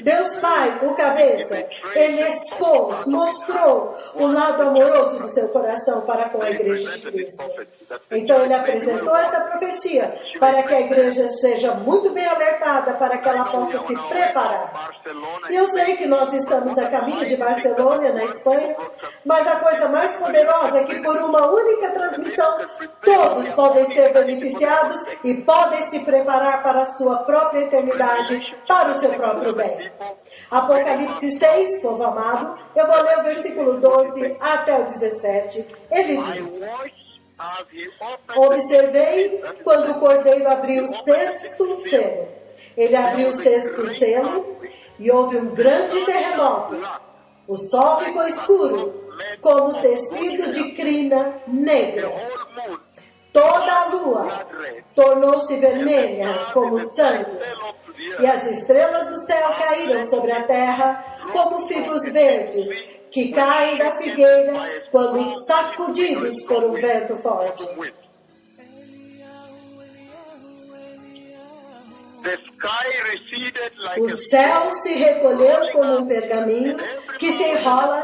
Deus Pai, o cabeça, Ele expôs, mostrou o lado amoroso do seu coração para com a igreja de Cristo. Então Ele apresentou esta profecia para que a igreja seja muito bem alertada, para que ela possa se preparar. E eu sei que nós estamos a caminho de Barcelona, na Espanha, mas a coisa mais poderosa é que por uma única transmissão todos podem ser beneficiados e podem se preparar para a sua própria eternidade, para o seu próprio bem. Apocalipse 6, povo amado, eu vou ler o versículo 12 até o 17. Ele diz: observei quando o Cordeiro abriu o 6º selo. Ele abriu o 6º selo e houve um grande terremoto. O sol ficou escuro, como tecido de crina negra. Toda a lua tornou-se vermelha como sangue, e as estrelas do céu caíram sobre a terra como figos verdes que caem da figueira quando sacudidos por um vento forte. O céu se recolheu como um pergaminho que se enrola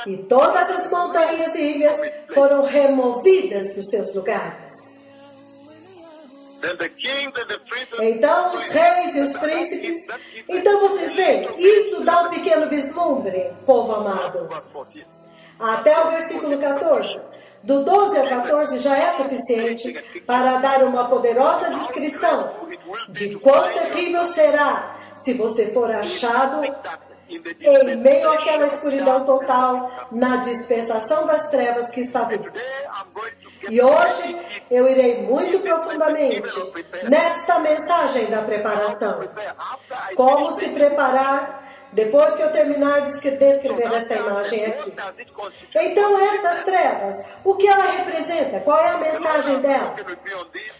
e todas as montanhas e ilhas foram removidas dos seus lugares. Então os reis e os príncipes, então vocês veem, isto dá um pequeno vislumbre, povo amado, até o versículo 14. Do 12 ao 14 já é suficiente para dar uma poderosa descrição de quão terrível será se você for achado em meio àquela escuridão total na dispensação das trevas que está vindo. E hoje eu irei muito profundamente nesta mensagem da preparação. Como se preparar depois que eu terminar de descrever esta imagem aqui. Então, estas trevas, o que ela representa? Qual é a mensagem dela?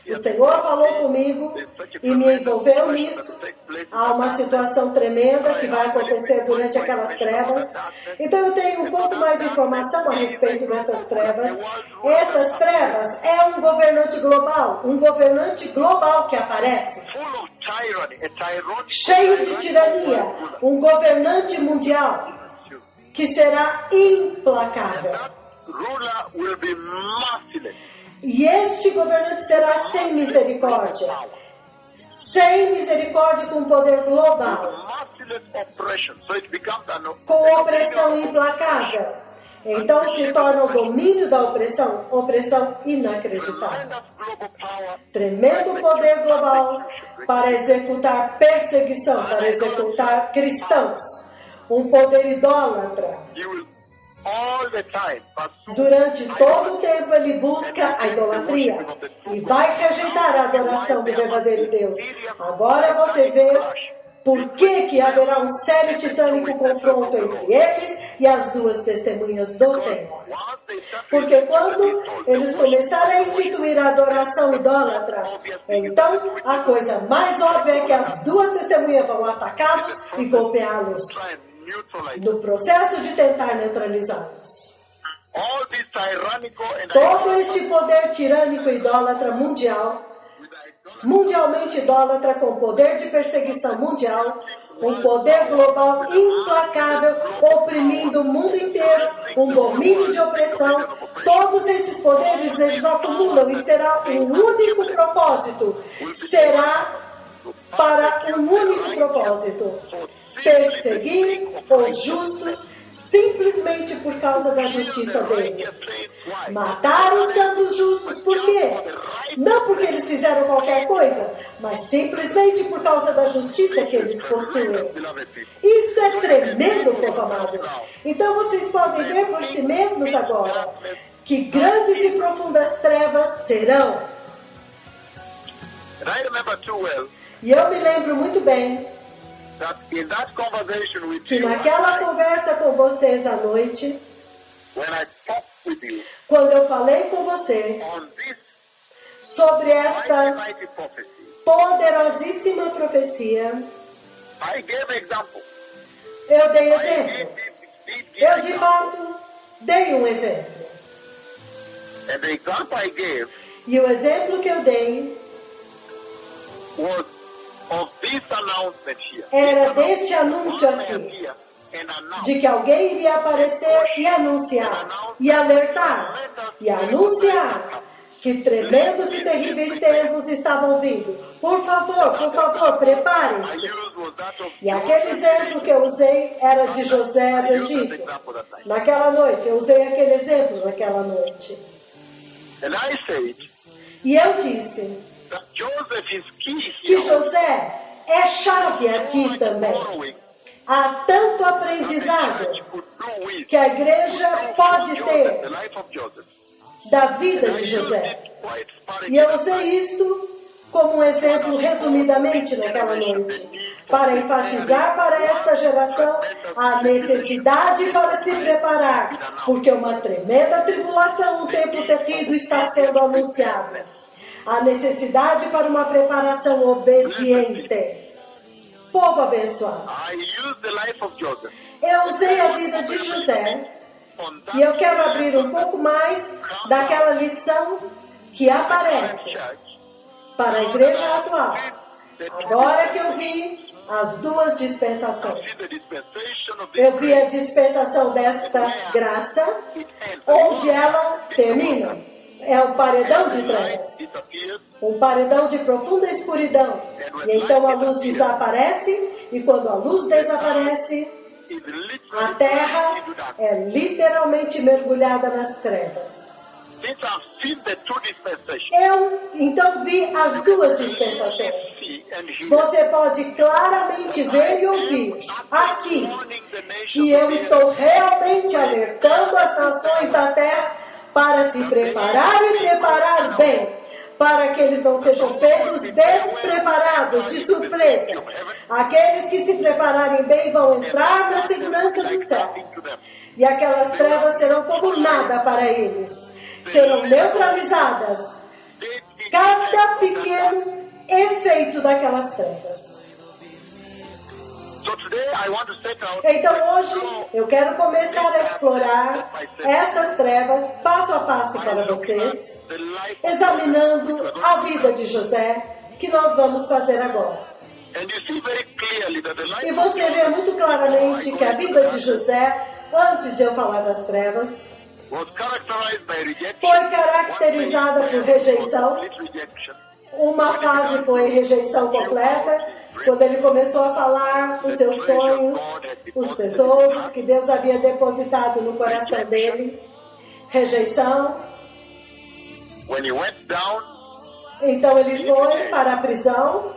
O Senhor falou comigo e me envolveu nisso. Há uma situação tremenda que vai acontecer durante aquelas trevas. Então, eu tenho um pouco mais de informação a respeito dessas trevas. Essas trevas é um governante global que aparece. Cheio de tirania, um governante mundial que será implacável. E este governante será sem misericórdia. Sem misericórdia, com poder global. Com opressão implacável. Então se torna o domínio da opressão inacreditável. Tremendo poder global para executar perseguição, para executar cristãos. Um poder idólatra. Durante todo o tempo ele busca a idolatria e vai rejeitar a adoração do verdadeiro Deus. Agora você vê por que haverá um sério e titânico confronto entre eles e as duas testemunhas do Senhor. Porque quando eles começarem a instituir a adoração idólatra, então a coisa mais óbvia é que as duas testemunhas vão atacá-los e golpeá-los no processo de tentar neutralizá-los. Todo este poder tirânico idólatra mundialmente idólatra, com poder de perseguição mundial, um poder global implacável, oprimindo o mundo inteiro, um domínio de opressão, todos esses poderes eles acumulam e será um único propósito, será para um único propósito: perseguir os justos simplesmente por causa da justiça deles. Matar os santos justos por quê? Não porque eles fizeram qualquer coisa, mas simplesmente por causa da justiça que eles possuem. Isso é tremendo, povo amado. Então vocês podem ver por si mesmos agora que grandes e profundas trevas serão. E eu me lembro muito bem que naquela conversa com vocês à noite, quando eu falei com vocês sobre esta poderosíssima profecia, eu dei exemplo. Eu, de fato, dei um exemplo. E o exemplo que eu dei era deste anúncio aqui, de que alguém iria aparecer e anunciar, e alertar, e anunciar que tremendos e terríveis tempos estavam vindo. Por favor, preparem-se. E aquele exemplo que eu usei era de José do Egito. Naquela noite, eu usei aquele exemplo naquela noite. E eu disse que José é chave aqui também. Há tanto aprendizado que a igreja pode ter da vida de José. E eu usei isto como um exemplo resumidamente naquela noite, para enfatizar para esta geração a necessidade para se preparar, porque uma tremenda tribulação, um tempo terrível está sendo anunciado. A necessidade para uma preparação obediente. Povo abençoado. Eu usei a vida de José e eu quero abrir um pouco mais daquela lição que aparece para a igreja atual. Agora que eu vi as duas dispensações. Eu vi a dispensação desta graça, onde ela termina. É o paredão de trevas, um paredão de profunda escuridão. E então a luz desaparece, e quando a luz desaparece, a terra é literalmente mergulhada nas trevas. Eu então vi as duas dispensações. Você pode claramente ver e ouvir aqui que eu estou realmente alertando as nações da terra para se preparar e preparar bem, para que eles não sejam pegos despreparados, de surpresa. Aqueles que se prepararem bem vão entrar na segurança do céu. E aquelas trevas serão como nada para eles. Serão neutralizadas. Cada pequeno efeito daquelas trevas. Então hoje eu quero começar a explorar estas trevas passo a passo para vocês, examinando a vida de José, que nós vamos fazer agora. E você vê muito claramente que a vida de José, antes de eu falar das trevas, foi caracterizada por rejeição. Uma fase foi rejeição completa, quando ele começou a falar os seus sonhos, os tesouros que Deus havia depositado no coração dele. Rejeição. Então ele foi para a prisão.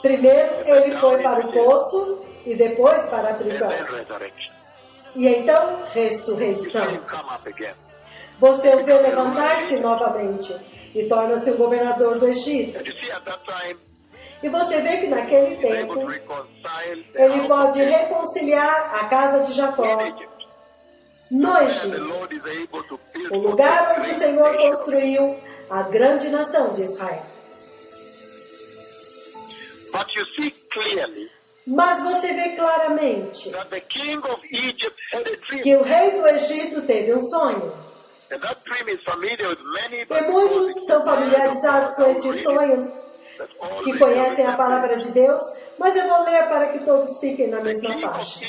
Primeiro ele foi para o poço e depois para a prisão. E então, ressurreição. Você o vê levantar-se novamente e torna-se o governador do Egito. E você vê que naquele tempo ele pode reconciliar a casa de Jacó no Egito, o lugar onde o Senhor construiu a grande nação de Israel. Mas você vê claramente que o rei do Egito teve um sonho. E muitos são familiarizados com este sonho, que conhecem a palavra de Deus, mas eu vou ler para que todos fiquem na mesma página.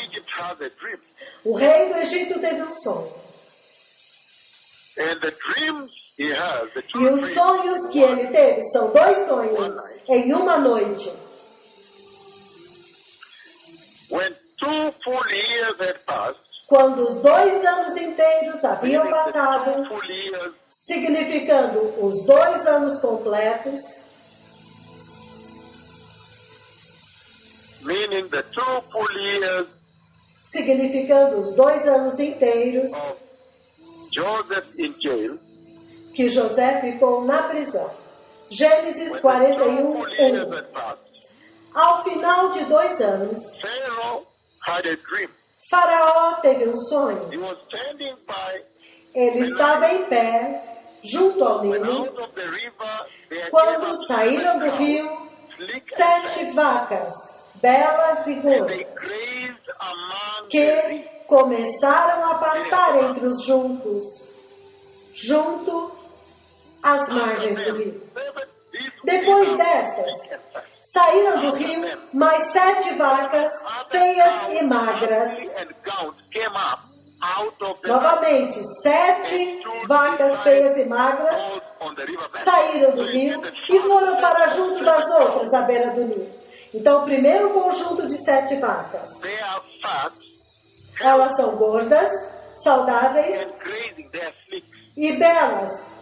O rei do Egito teve um sonho. E os sonhos que ele teve são 2 sonhos em uma noite. Quando os 2 anos inteiros haviam passado, significando os 2 anos completos, significando os 2 anos inteiros que José ficou na prisão. Gênesis 41:1. Ao final de 2 anos, Faraó teve um sonho. Ele estava em pé, junto ao Nilo, quando saíram do rio 7 vacas, belas e gordas, que começaram a pastar entre os juncos, junto às margens do rio. Depois destas, saíram do rio mais 7 vacas feias e magras. Novamente, 7 vacas feias e magras saíram do rio e foram para junto das outras à beira do Nilo. Então, o primeiro conjunto de 7 vacas, elas são gordas, saudáveis e belas.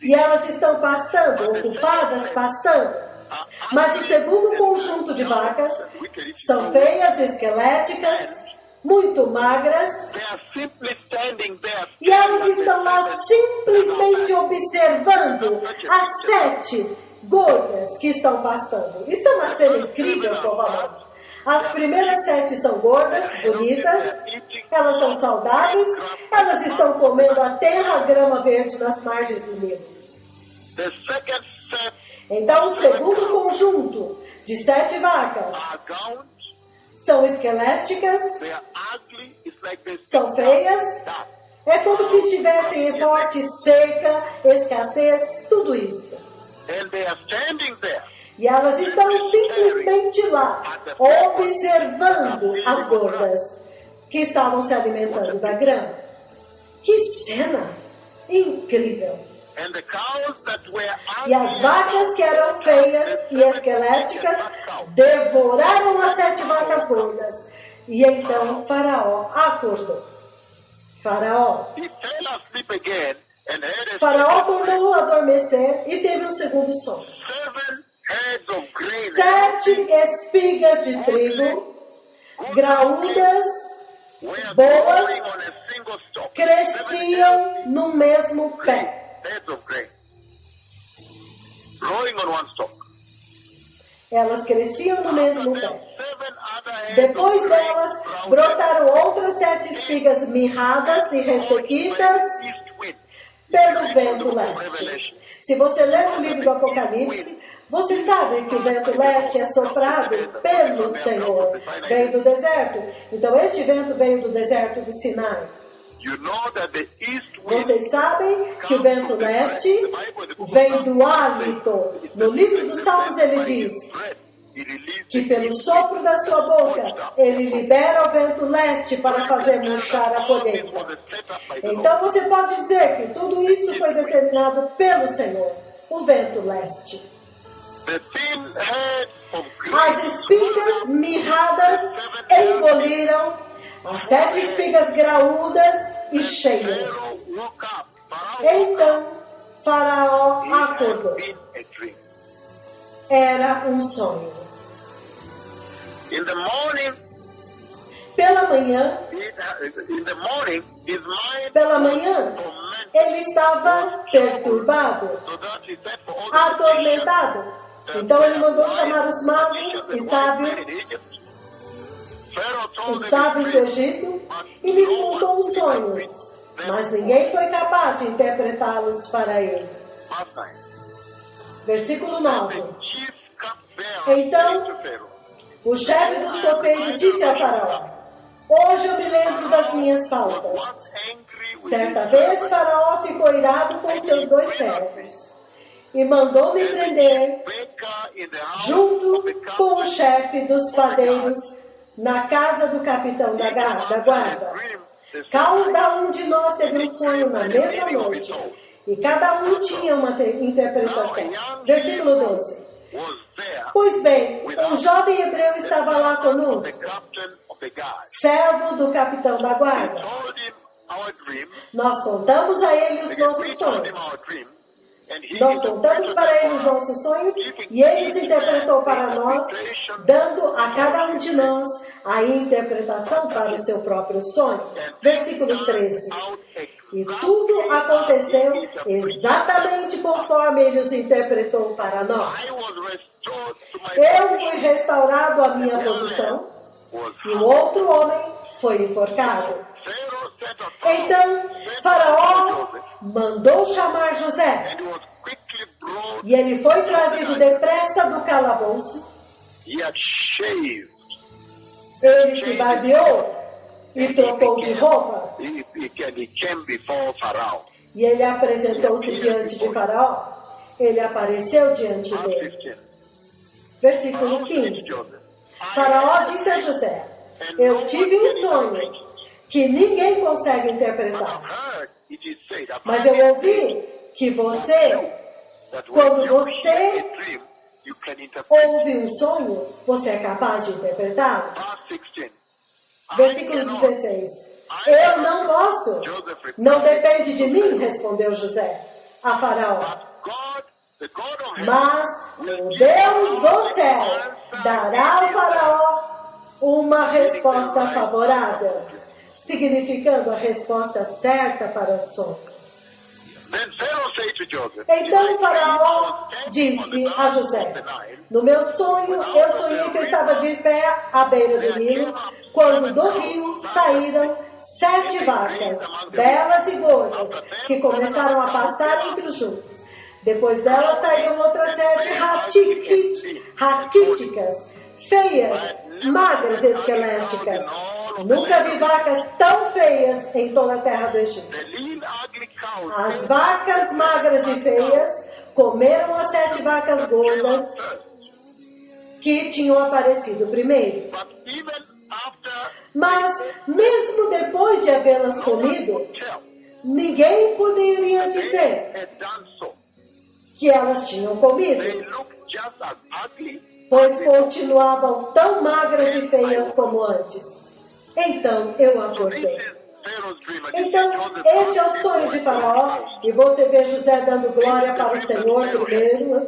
E elas estão pastando, ocupadas pastando. Mas o segundo conjunto de vacas são feias, esqueléticas, muito magras. E elas estão lá simplesmente observando as 7 gordas que estão pastando. Isso é uma cena incrível, povo amado. As primeiras 7 são gordas, bonitas, elas são saudáveis, elas estão comendo a terra, a grama verde nas margens do Nilo. Então, o segundo conjunto de 7 vacas são esquelésticas, são feias, é como se estivessem em forte seca, escassez, tudo isso. E elas estão simplesmente lá, observando as gordas que estavam se alimentando da grama. Que cena incrível! E as vacas que eram feias e esqueléticas devoraram as 7 vacas gordas. E então Faraó acordou. Faraó tornou a adormecer e teve um segundo sonho. 7 espigas de trigo, graúdas, boas, cresciam no mesmo pé. Elas cresciam no mesmo pé. Depois delas, brotaram outras 7 espigas mirradas e ressequidas pelo vento leste. Se você ler o livro do Apocalipse, você sabe que o vento leste é soprado pelo Senhor. Veio do deserto. Então, este vento veio do deserto do Sinai. Vocês sabem que o vento leste vem do hálito. No livro dos Salmos ele diz: que pelo sopro da sua boca ele libera o vento leste para fazer murchar a colheita. Então você pode dizer que tudo isso foi determinado pelo Senhor, o vento leste. As espigas mirradas engoliram as 7 espigas graúdas e cheias. Então Faraó acordou. Era um sonho. Pela manhã, ele estava perturbado, atormentado. Então ele mandou chamar os magos e sábios, os sábios do Egito, e lhes contou os sonhos, mas ninguém foi capaz de interpretá-los para ele. Versículo 9. Então, o chefe dos copeiros disse a Faraó: hoje eu me lembro das minhas faltas. Certa vez, Faraó ficou irado com seus 2 servos e mandou me prender junto com o chefe dos padeiros na casa do capitão da guarda. Cada um de nós teve um sonho na mesma noite e cada um tinha uma interpretação. Versículo 12. Pois bem, um jovem hebreu estava lá conosco, servo do capitão da guarda. Nós contamos a ele os nossos sonhos. Nós contamos para ele os nossos sonhos e ele os interpretou para nós, dando a cada um de nós a interpretação para o seu próprio sonho. Versículo 13. E tudo aconteceu exatamente conforme ele os interpretou para nós. Eu fui restaurado à minha posição e o outro homem foi enforcado. Então, Faraó mandou chamar José e ele foi trazido depressa do calabouço. Ele se barbeou e trocou de roupa. E ele apresentou-se diante de Faraó. Ele apareceu diante dele. Versículo 15. Faraó disse a José: eu tive um sonho que ninguém consegue interpretar. Mas eu ouvi que quando você ouve um sonho, você é capaz de interpretá-lo. Versículo 16. Eu não posso. Não depende de mim, respondeu José a Faraó. Mas o Deus do céu dará ao Faraó uma resposta favorável, significando a resposta certa para o sonho. Então Faraó disse a José: no meu sonho, eu sonhei que eu estava de pé à beira do Nilo, quando do rio saíram 7 vacas, belas e gordas, que começaram a pastar entre os juncos. Depois delas saíram outras 7 raquíticas, feias, magras e esqueléticas. Nunca vi vacas tão feias em toda a terra do Egito. As vacas magras e feias comeram as 7 vacas gordas que tinham aparecido primeiro. Mas, mesmo depois de havê-las comido, ninguém poderia dizer que elas tinham comido, pois continuavam tão magras e feias como antes. Então eu acordei. Então, este é o sonho de Faraó, e você vê José dando glória para o Senhor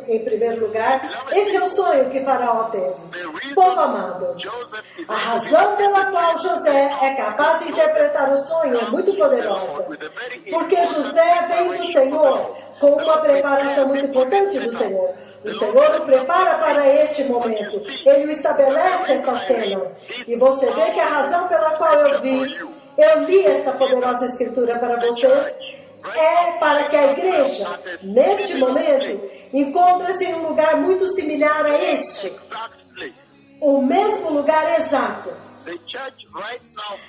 em primeiro lugar. Este é o sonho que Faraó teve. Povo amado, a razão pela qual José é capaz de interpretar o sonho é muito poderosa, porque José vem do Senhor com uma preparação muito importante do Senhor. O Senhor o prepara para este momento. Ele o estabelece esta cena. E você vê que a razão pela qual eu li esta poderosa escritura para vocês, é para que a igreja, neste momento, encontre-se em um lugar muito similar a este. O mesmo lugar exato.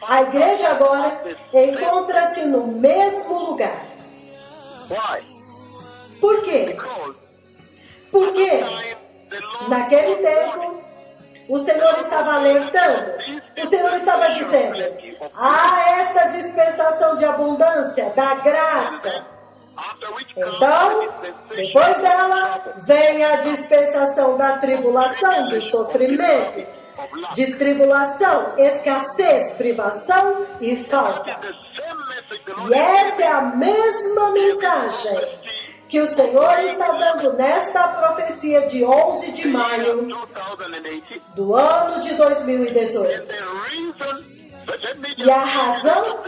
A igreja agora encontra-se no mesmo lugar. Por quê? Porque naquele tempo O Senhor estava alertando. O Senhor estava dizendo: esta dispensação de abundância, da graça. Então, depois dela, vem a dispensação da tribulação, do sofrimento, de tribulação, escassez, privação e falta. E esta é a mesma mensagem que o Senhor está dando nesta profecia de 11 de maio do ano de 2018. E a razão,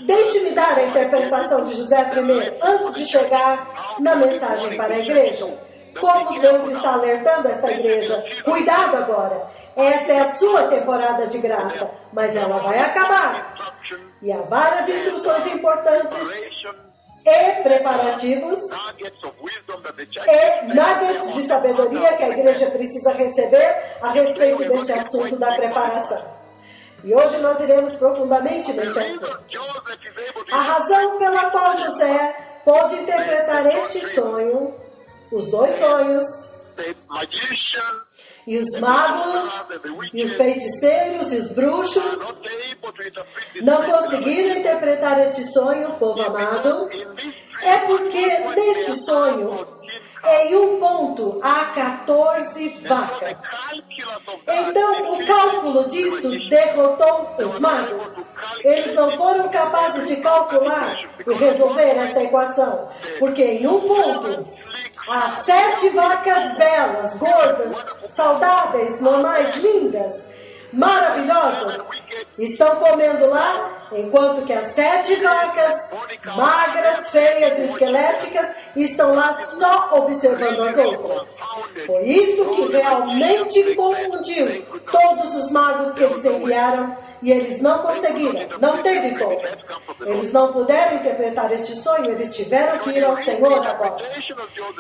deixe-me dar a interpretação de José primeiro, antes de chegar na mensagem para a igreja. Como Deus está alertando esta igreja: cuidado agora, esta é a sua temporada de graça, mas ela vai acabar. E há várias instruções importantes e preparativos e nuggets de sabedoria que a igreja precisa receber a respeito deste assunto da preparação. E hoje nós iremos profundamente neste assunto. A razão pela qual José pôde interpretar este sonho, os dois sonhos, e os magos, e os feiticeiros, e os bruxos, não conseguiram interpretar este sonho, povo amado, é porque neste sonho, em um ponto, há 14 vacas. Então, o cálculo disto derrotou os magos. Eles não foram capazes de calcular e resolver esta equação, porque em um ponto, há 7 vacas belas, gordas, saudáveis, normais, lindas, maravilhosas, estão comendo lá, enquanto que as 7 vacas magras, feias, esqueléticas, estão lá só observando as outras. Foi isso que realmente confundiu todos os magos que eles enviaram, e eles não conseguiram, não teve como. Eles não puderam interpretar este sonho, eles tiveram que ir ao Senhor agora.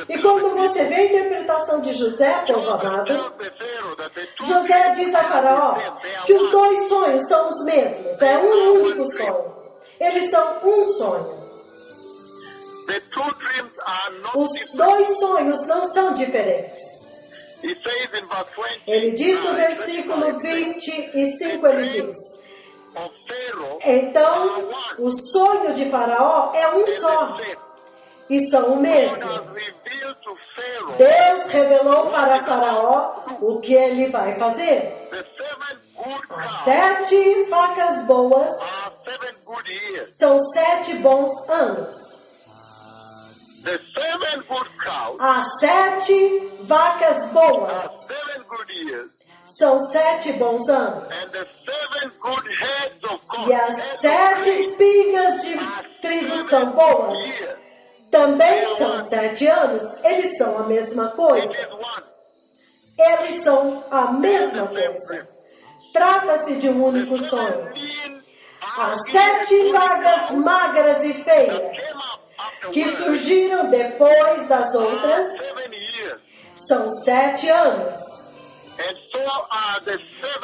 E quando você vê a interpretação de José, povo amado, José diz a Faraó que os dois sonhos são os mesmos, é um único sonho. Eles são um sonho. Os dois sonhos não são diferentes. Ele diz no versículo 25, ele diz: então, o sonho de Faraó é um só, e são o mesmo. Deus revelou para Faraó o que ele vai fazer. As 7 vacas boas são 7 bons anos. As 7 vacas boas são 7 bons anos. E as 7 espigas de trigo são boas. Também são 7 anos. Eles são a mesma coisa. Eles são a mesma coisa. Trata-se de um único sonho. As 7 vagas magras e feias que surgiram depois das outras são 7 anos.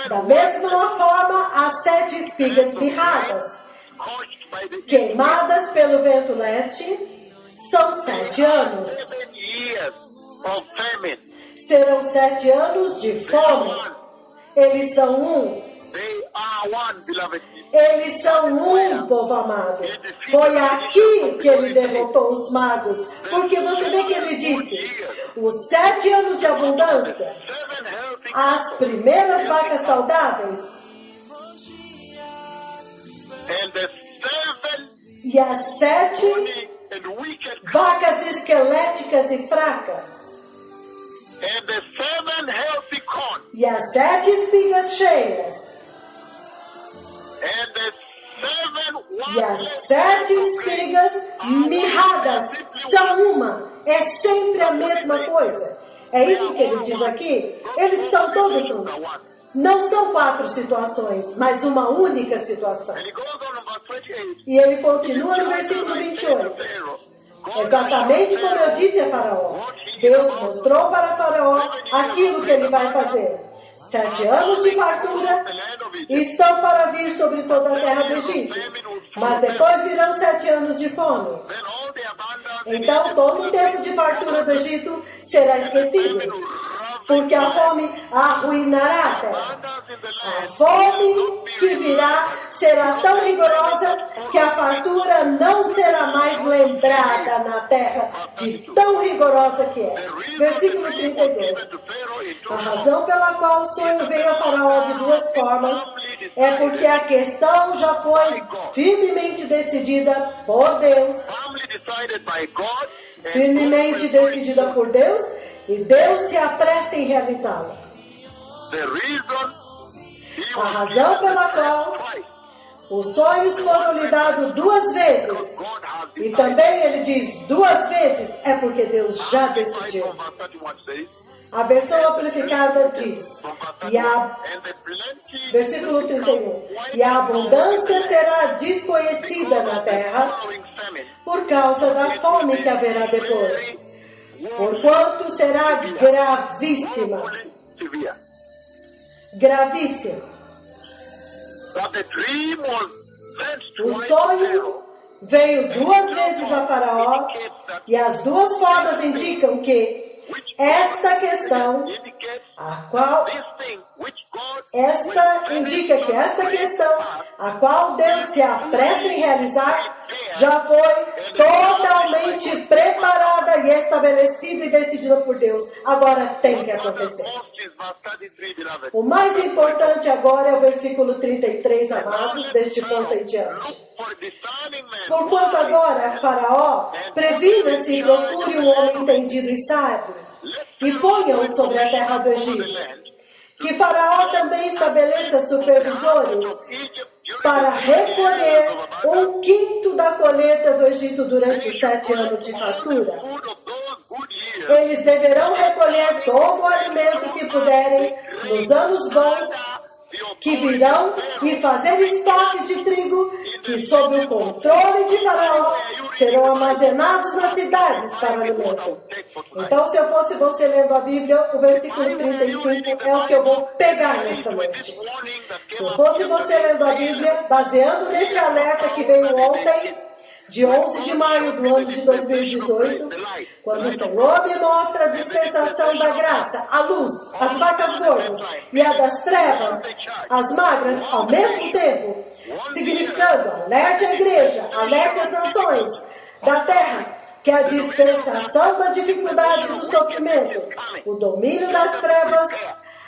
Da mesma forma, as 7 espigas mirradas, queimadas pelo vento leste, são 7 anos. Serão 7 anos de fome. Eles são um. Eles são um, povo amado. Foi aqui que ele derrotou os magos. Porque você vê que ele disse: os 7 anos de abundância, as primeiras vacas saudáveis e as 7 vacas esqueléticas e fracas e as 7 espigas cheias e as 7 espigas mirradas são uma. É sempre a mesma coisa. É isso que ele diz aqui. Eles são todos um. Não são 4 situações, mas uma única situação. E ele continua no versículo 28. Exatamente como eu disse a Faraó. Deus mostrou para Faraó aquilo que ele vai fazer. 7 anos de fartura estão para vir sobre toda a terra do Egito. Mas depois virão 7 anos de fome. Então todo o tempo de fartura do Egito será esquecido. porque a fome arruinará a terra. A fome que virá será tão rigorosa que a fartura não será mais lembrada na terra de tão rigorosa que é. Versículo 32. A razão pela qual o sonho veio a Faraó de duas formas é porque a questão já foi firmemente decidida por Deus. Firmemente decidida por Deus, e Deus se apressa em realizá-la. A razão pela qual os sonhos foram lhe dados duas vezes, e também ele diz duas vezes, é porque Deus já decidiu. A versão amplificada diz, versículo 31, e a abundância será desconhecida na terra por causa da fome que haverá depois, porquanto será gravíssima. Gravíssima. O sonho veio duas vezes a Faraó, e as duas formas indicam que esta questão, a qual Deus se apressa em realizar, já foi totalmente preparada e estabelecida e decidida por Deus. Agora tem que acontecer. O mais importante agora é o versículo 33, amados, deste ponto em diante. Porquanto agora, Faraó, previna-se e procure um homem entendido e sábio, e ponha-o sobre a terra do Egito. Que Faraó também estabeleça supervisores para recolher 1/5 da colheita do Egito durante os 7 anos de fartura. Eles deverão recolher todo o alimento que puderem nos anos bons que virão e fazer estoques de trigo que, sob o controle de Faraó, serão armazenados nas cidades para alimento. Então, se eu fosse você lendo a Bíblia, o versículo 35 é o que eu vou pegar nesta noite. Se eu fosse você lendo a Bíblia, baseando neste alerta que veio ontem, de 11 de maio do ano de 2018, quando o Senhor me mostra a dispensação da graça, a luz, as vacas gordas e a das trevas, as magras, ao mesmo tempo, significando, alerte a igreja, alerte as nações da terra, que a dispensação da dificuldade e do sofrimento, o domínio das trevas,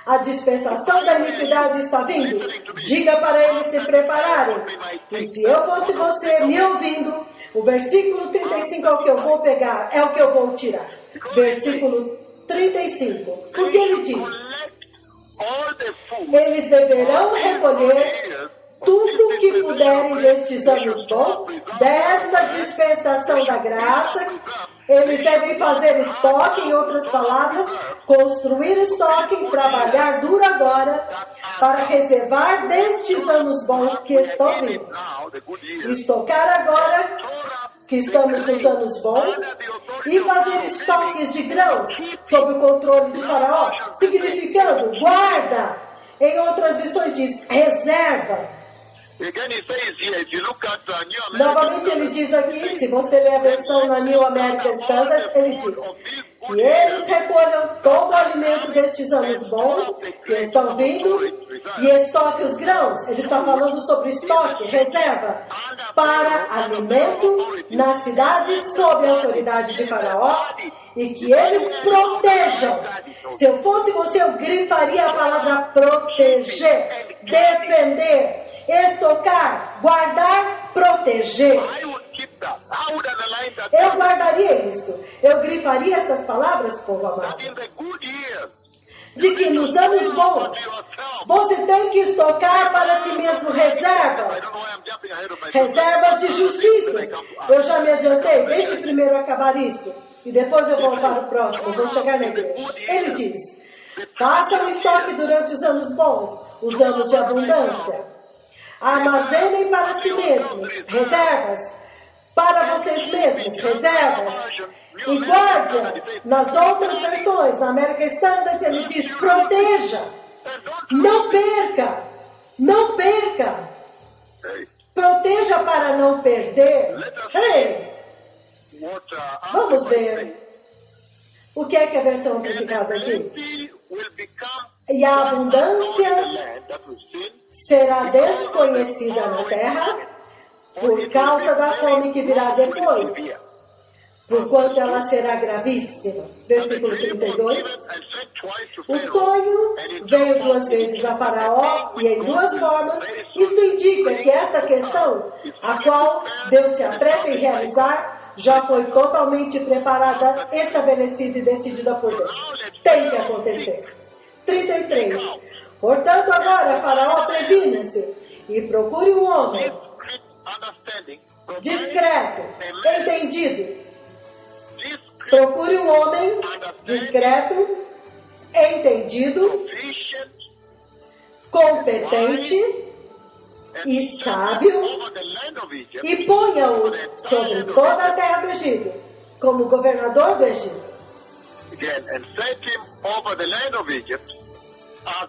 a dispensação da iniquidade está vindo. Diga para eles se prepararem. E se eu fosse você me ouvindo, o versículo 35 é o que eu vou pegar, é o que eu vou tirar. Versículo 35. Porque ele diz: eles deverão recolher tudo que puderem destes anos bons, desta dispensação da graça. Eles devem fazer estoque, em outras palavras, construir estoque, trabalhar duro agora, para reservar destes anos bons que estão vindo. Estocar agora, que estamos nos anos bons, e fazer estoques de grãos, sob o controle de Faraó, significando guarda. Em outras versões diz reserva. Novamente ele diz aqui, se você ler a versão na New American Standard, ele diz que eles recolham todo o alimento destes anos bons que estão vindo e estoque os grãos. Ele está falando sobre estoque, reserva, para alimento na cidade sob a autoridade de Faraó, e que eles protejam. Se eu fosse você, eu grifaria a palavra proteger, defender, estocar, guardar, proteger. Eu guardaria isso. Eu grifaria essas palavras, povo amado. De que nos anos bons, você tem que estocar para si mesmo reservas. Reservas de justiça. Eu já me adiantei, deixe primeiro acabar isso. E depois eu vou para o próximo, vou chegar na igreja. Ele diz: façam estoque durante os anos bons, os anos de abundância. Armazenem para si mesmos reservas, para vocês mesmos reservas, e guarde. Nas outras versões, na American Standard, ele diz: proteja, não perca, não perca, proteja para não perder. Vamos ver o que é que a versão amplificada diz. e a abundância será desconhecida na terra por causa da fome que virá depois, porquanto ela será gravíssima. Versículo 32. O sonho veio 2 vezes a Faraó e em 2 formas. Isto indica que esta questão, a qual Deus se apressa em realizar, já foi totalmente preparada, estabelecida e decidida por Deus. Tem que acontecer. 33. Portanto, agora, Faraó, previna-se e procure um homem discreto, entendido. Procure um homem discreto, entendido, competente e sábio, e ponha-o sobre toda a terra do Egito, como governador do Egito.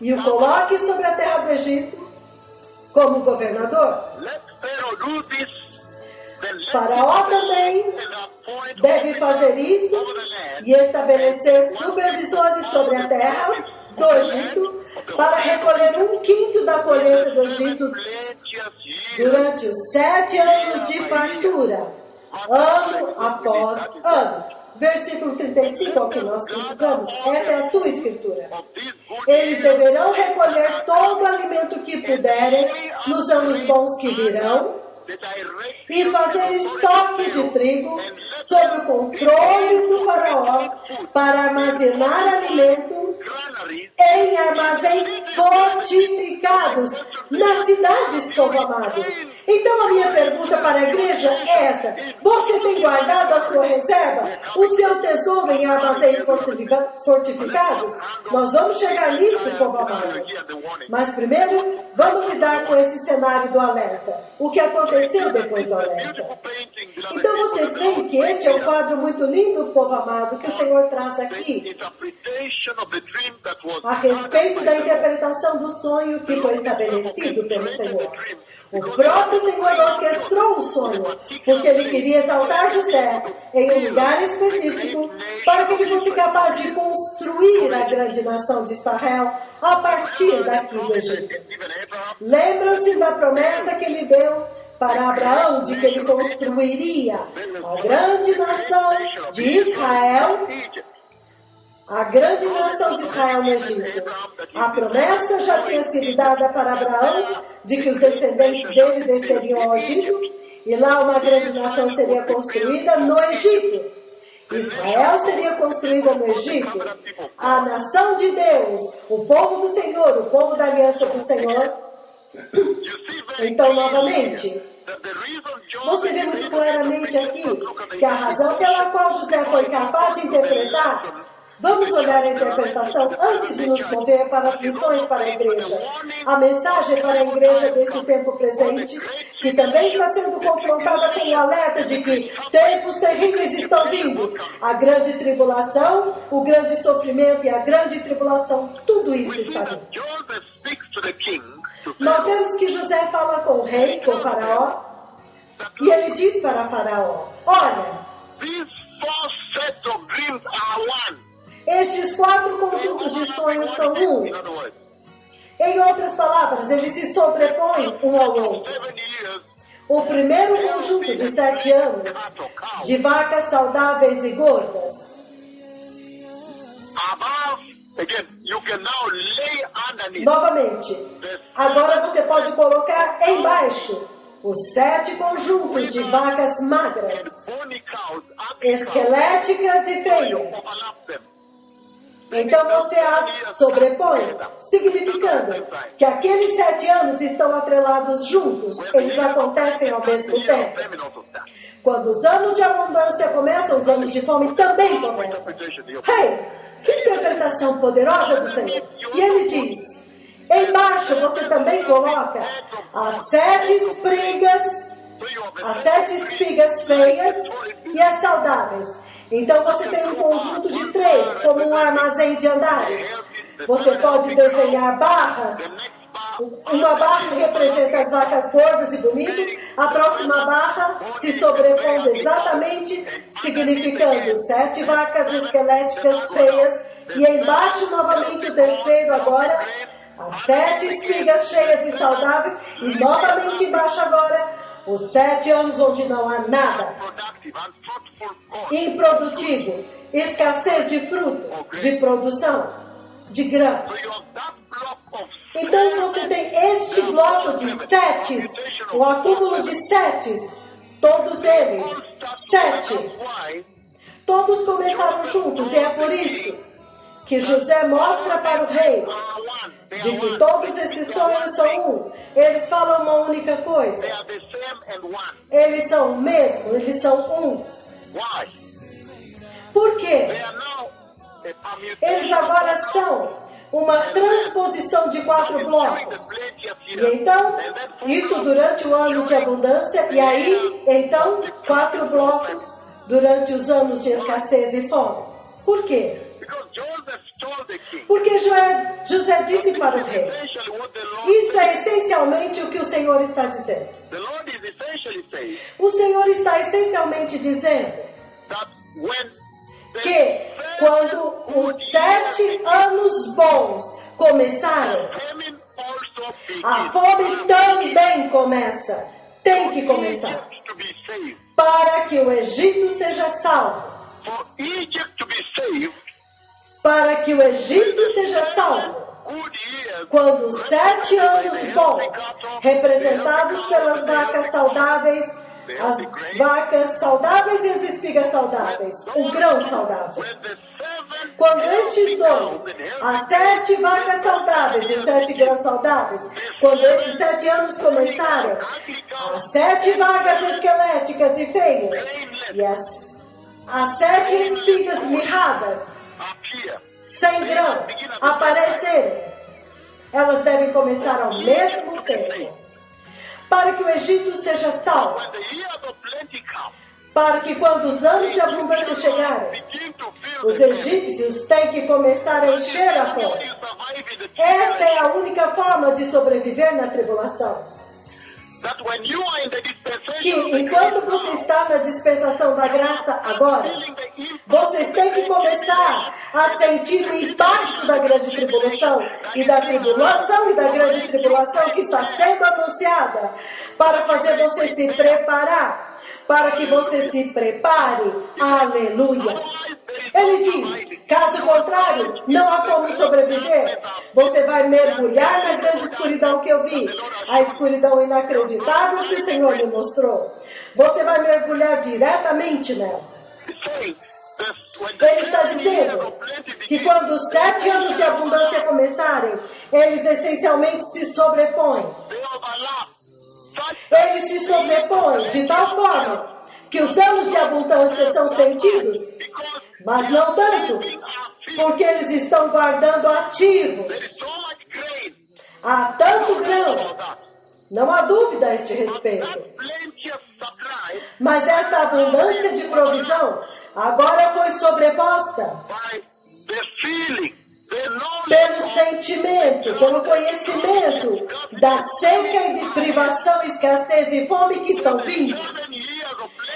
E o coloque sobre a terra do Egito como governador. Faraó também deve fazer isso e estabelecer supervisores sobre a terra do Egito para recolher 1/5 da colheita do Egito durante os 7 anos de fartura, ano após ano. Versículo 35 é o que nós precisamos. Esta é a sua escritura. Eles deverão recolher todo o alimento que puderem nos anos bons que virão e fazer estoques de trigo sob o controle do Faraó para armazenar alimento em armazéns fortificados nas cidades, povo amado. Então a minha pergunta para a igreja é essa: você tem guardado a sua reserva, o seu tesouro em armazéns fortificados? Nós vamos chegar nisso, povo amado. Mas primeiro, vamos lidar com esse cenário do alerta. O que aconteceu depois do alerta? Então vocês veem que este é um quadro muito lindo, povo amado, que o Senhor traz aqui a respeito da interpretação do sonho que foi estabelecido pelo Senhor. O próprio Senhor orquestrou o sonho, porque Ele queria exaltar José em um lugar específico, para que ele fosse capaz de construir a grande nação de Israel a partir daqui do Egito. Lembram-se da promessa que Ele deu para Abraão, de que ele construiria a grande nação de Israel, a grande nação de Israel no Egito. A promessa já tinha sido dada para Abraão de que os descendentes dele desceriam ao Egito e lá uma grande nação seria construída no Egito. Israel seria construída no Egito. A nação de Deus, o povo do Senhor, o povo da aliança do Senhor. Então, novamente, você vê muito claramente aqui que a razão pela qual José foi capaz de interpretar. Vamos olhar a interpretação antes de nos mover para as lições para a igreja. A mensagem para a igreja deste tempo presente, que também está sendo confrontada com o alerta de que tempos terríveis estão vindo. A grande tribulação, o grande sofrimento e a grande tribulação, tudo isso está vindo. Nós vemos que José fala com o rei, com o Faraó, e ele diz para Faraó: olha, estes 4 conjuntos de sonhos são um. Em outras palavras, eles se sobrepõem um ao outro. O primeiro conjunto de 7 anos, de vacas saudáveis e gordas. Novamente, agora você pode colocar embaixo os 7 conjuntos de vacas magras, esqueléticas e feias. Então você as sobrepõe, significando que aqueles 7 anos estão atrelados juntos, eles acontecem ao mesmo tempo. Quando os anos de abundância começam, os anos de fome também começam. Hey, que interpretação poderosa do Senhor! E ele diz: embaixo você também coloca as 7 espigas feias e as saudáveis. Então você tem um conjunto de 3, como um armazém de andares. Você pode desenhar barras. Uma barra representa as vacas gordas e bonitas. A próxima barra se sobrepondo exatamente, significando 7 vacas esqueléticas feias E embaixo novamente o terceiro agora, as 7 espigas cheias e saudáveis, e novamente embaixo agora, os 7 anos onde não há nada, improdutivo, escassez de fruto, de produção, de grão. Então você tem este bloco de 7, o acúmulo de 7, todos eles, 7, todos começaram juntos, e é por isso que José mostra para o rei de que todos esses sonhos são um. Eles falam uma única coisa. Eles são o mesmo, eles são um. Por quê? Eles agora são uma transposição de 4 blocos. E então, isso durante o ano de abundância, e aí, então, 4 blocos durante os anos de escassez e fome. Por quê? Porque José disse para o rei, isso é essencialmente o que o Senhor está dizendo. O Senhor está essencialmente dizendo que quando os 7 anos bons começaram, a fome também começa, tem que começar, para que o Egito seja salvo. Para que o Egito seja salvo. Quando os 7 anos bons, representados pelas vacas saudáveis, as vacas saudáveis e as espigas saudáveis, o grão saudável. Quando estes dois, as 7 vacas saudáveis e os 7 grãos saudáveis, quando estes 7 anos começaram, as 7 vacas esqueléticas e feias e as 7 espigas mirradas, sem grão, aparecerem, elas devem começar ao mesmo tempo, para que o Egito seja salvo, para que quando os anos de abundância chegarem, os egípcios têm que começar a encher a fome. Esta é a única forma de sobreviver na tribulação. Que enquanto você está na dispensação da graça agora, vocês têm que começar a sentir o impacto da grande tribulação e da grande tribulação que está sendo anunciada, para fazer você se preparar, para que você se prepare. Aleluia! Ele diz, caso contrário, não há como sobreviver. Você vai mergulhar na grande escuridão que eu vi, a escuridão inacreditável que o Senhor me mostrou. Você vai mergulhar diretamente nela. Ele está dizendo que quando os 7 anos de abundância começarem, eles essencialmente se sobrepõem. Eles se sobrepõem de tal forma que os anos de abundância são sentidos, mas não tanto, porque eles estão guardando ativos. Há tanto grão, não há dúvida a este respeito. Mas essa abundância de provisão agora foi sobreposta pelo sentimento, pelo conhecimento da seca e de privação, escassez e fome que estão vindo.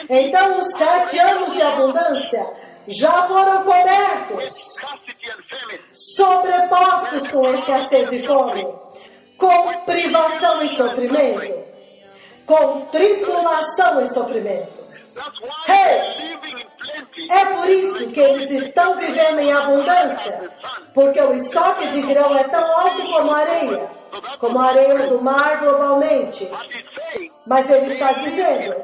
Então os 7 anos de abundância já foram cobertos, sobrepostos com escassez e fome, com privação e sofrimento, com tribulação e sofrimento. É por isso que eles estão vivendo em abundância, porque o estoque de grão é tão alto como a areia do mar globalmente. Mas ele está dizendo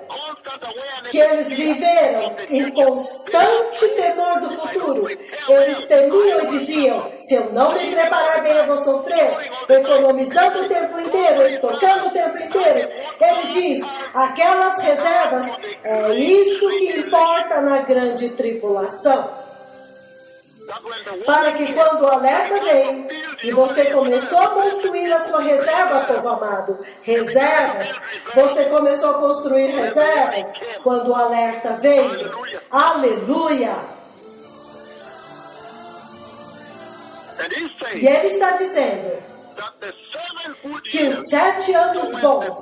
que eles viveram em constante temor do futuro. Eles temiam e diziam, se eu não me preparar bem eu vou sofrer, economizando o tempo inteiro, estocando o tempo inteiro. Ele diz, aquelas reservas, é isso que importa na grande tribulação. Para que quando o alerta vem e você começou a construir a sua reserva, povo amado, reservas, você começou a construir reservas quando o alerta veio. Aleluia! E ele está dizendo que os 7 anos bons,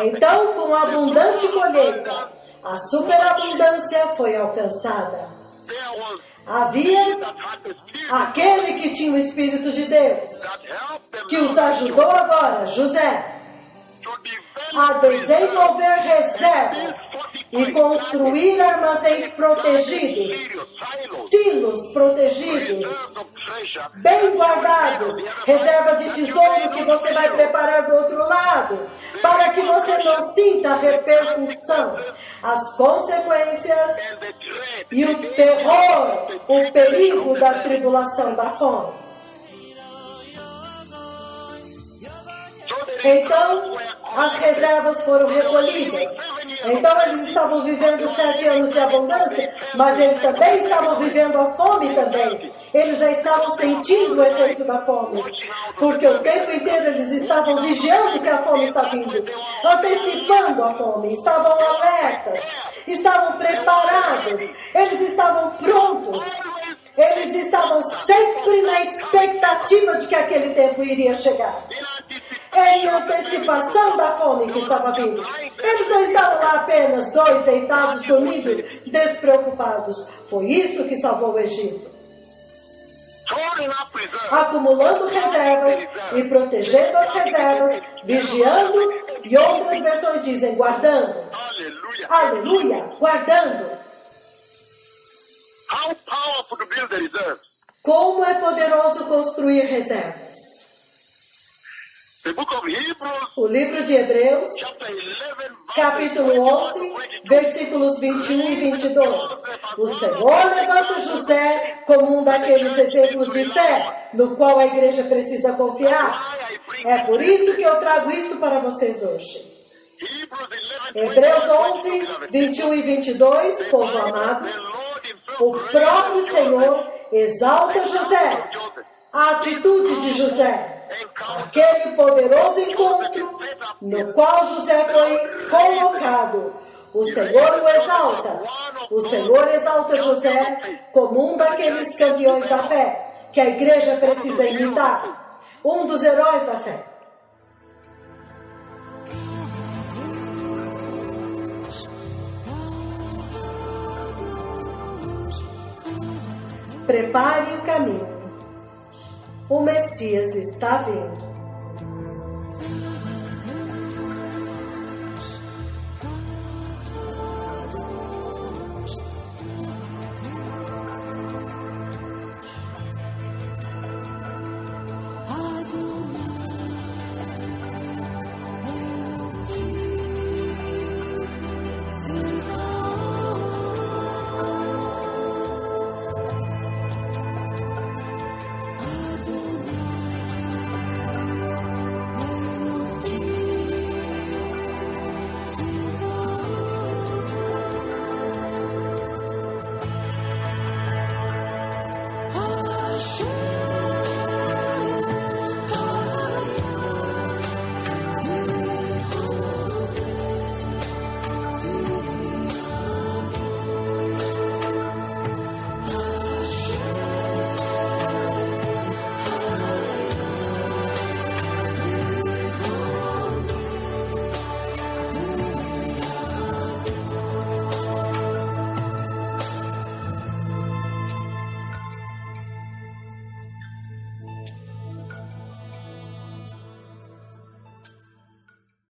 então com abundante colheita, a superabundância foi alcançada. Havia aquele que tinha o Espírito de Deus, que os ajudou agora, José, a desenvolver reservas e construir armazéns protegidos, silos protegidos, bem guardados, reserva de tesouro que você vai preparar do outro lado, para que você não sinta a repercussão, as consequências e o terror, o perigo da tribulação, da fome. Então, as reservas foram recolhidas. Então, eles estavam vivendo 7 anos de abundância, mas eles também estavam vivendo a fome também. Eles já estavam sentindo o efeito da fome, porque o tempo inteiro eles estavam vigiando que a fome está vindo, antecipando a fome, estavam alertas, estavam preparados, eles estavam prontos. Eles estavam sempre na expectativa de que aquele tempo iria chegar. Em antecipação da fome que estava vindo. Eles não estavam lá apenas 2 deitados, dormindo, despreocupados. Foi isso que salvou o Egito. Acumulando reservas e protegendo as reservas, vigiando, e outras versões dizem guardando. Aleluia, guardando. Como é poderoso construir reservas. O livro de Hebreus, capítulo 11, versículos 21 e 22. O Senhor levanta José como um daqueles exemplos de fé, no qual a igreja precisa confiar. É por isso que eu trago isto para vocês hoje. Hebreus 11, 21 e 22, povo amado. O próprio Senhor exalta José, a atitude de José, aquele poderoso encontro no qual José foi colocado. O Senhor o exalta. O Senhor exalta José como um daqueles campeões da fé que a igreja precisa imitar. Um dos heróis da fé. Prepare o caminho. O Messias está vindo.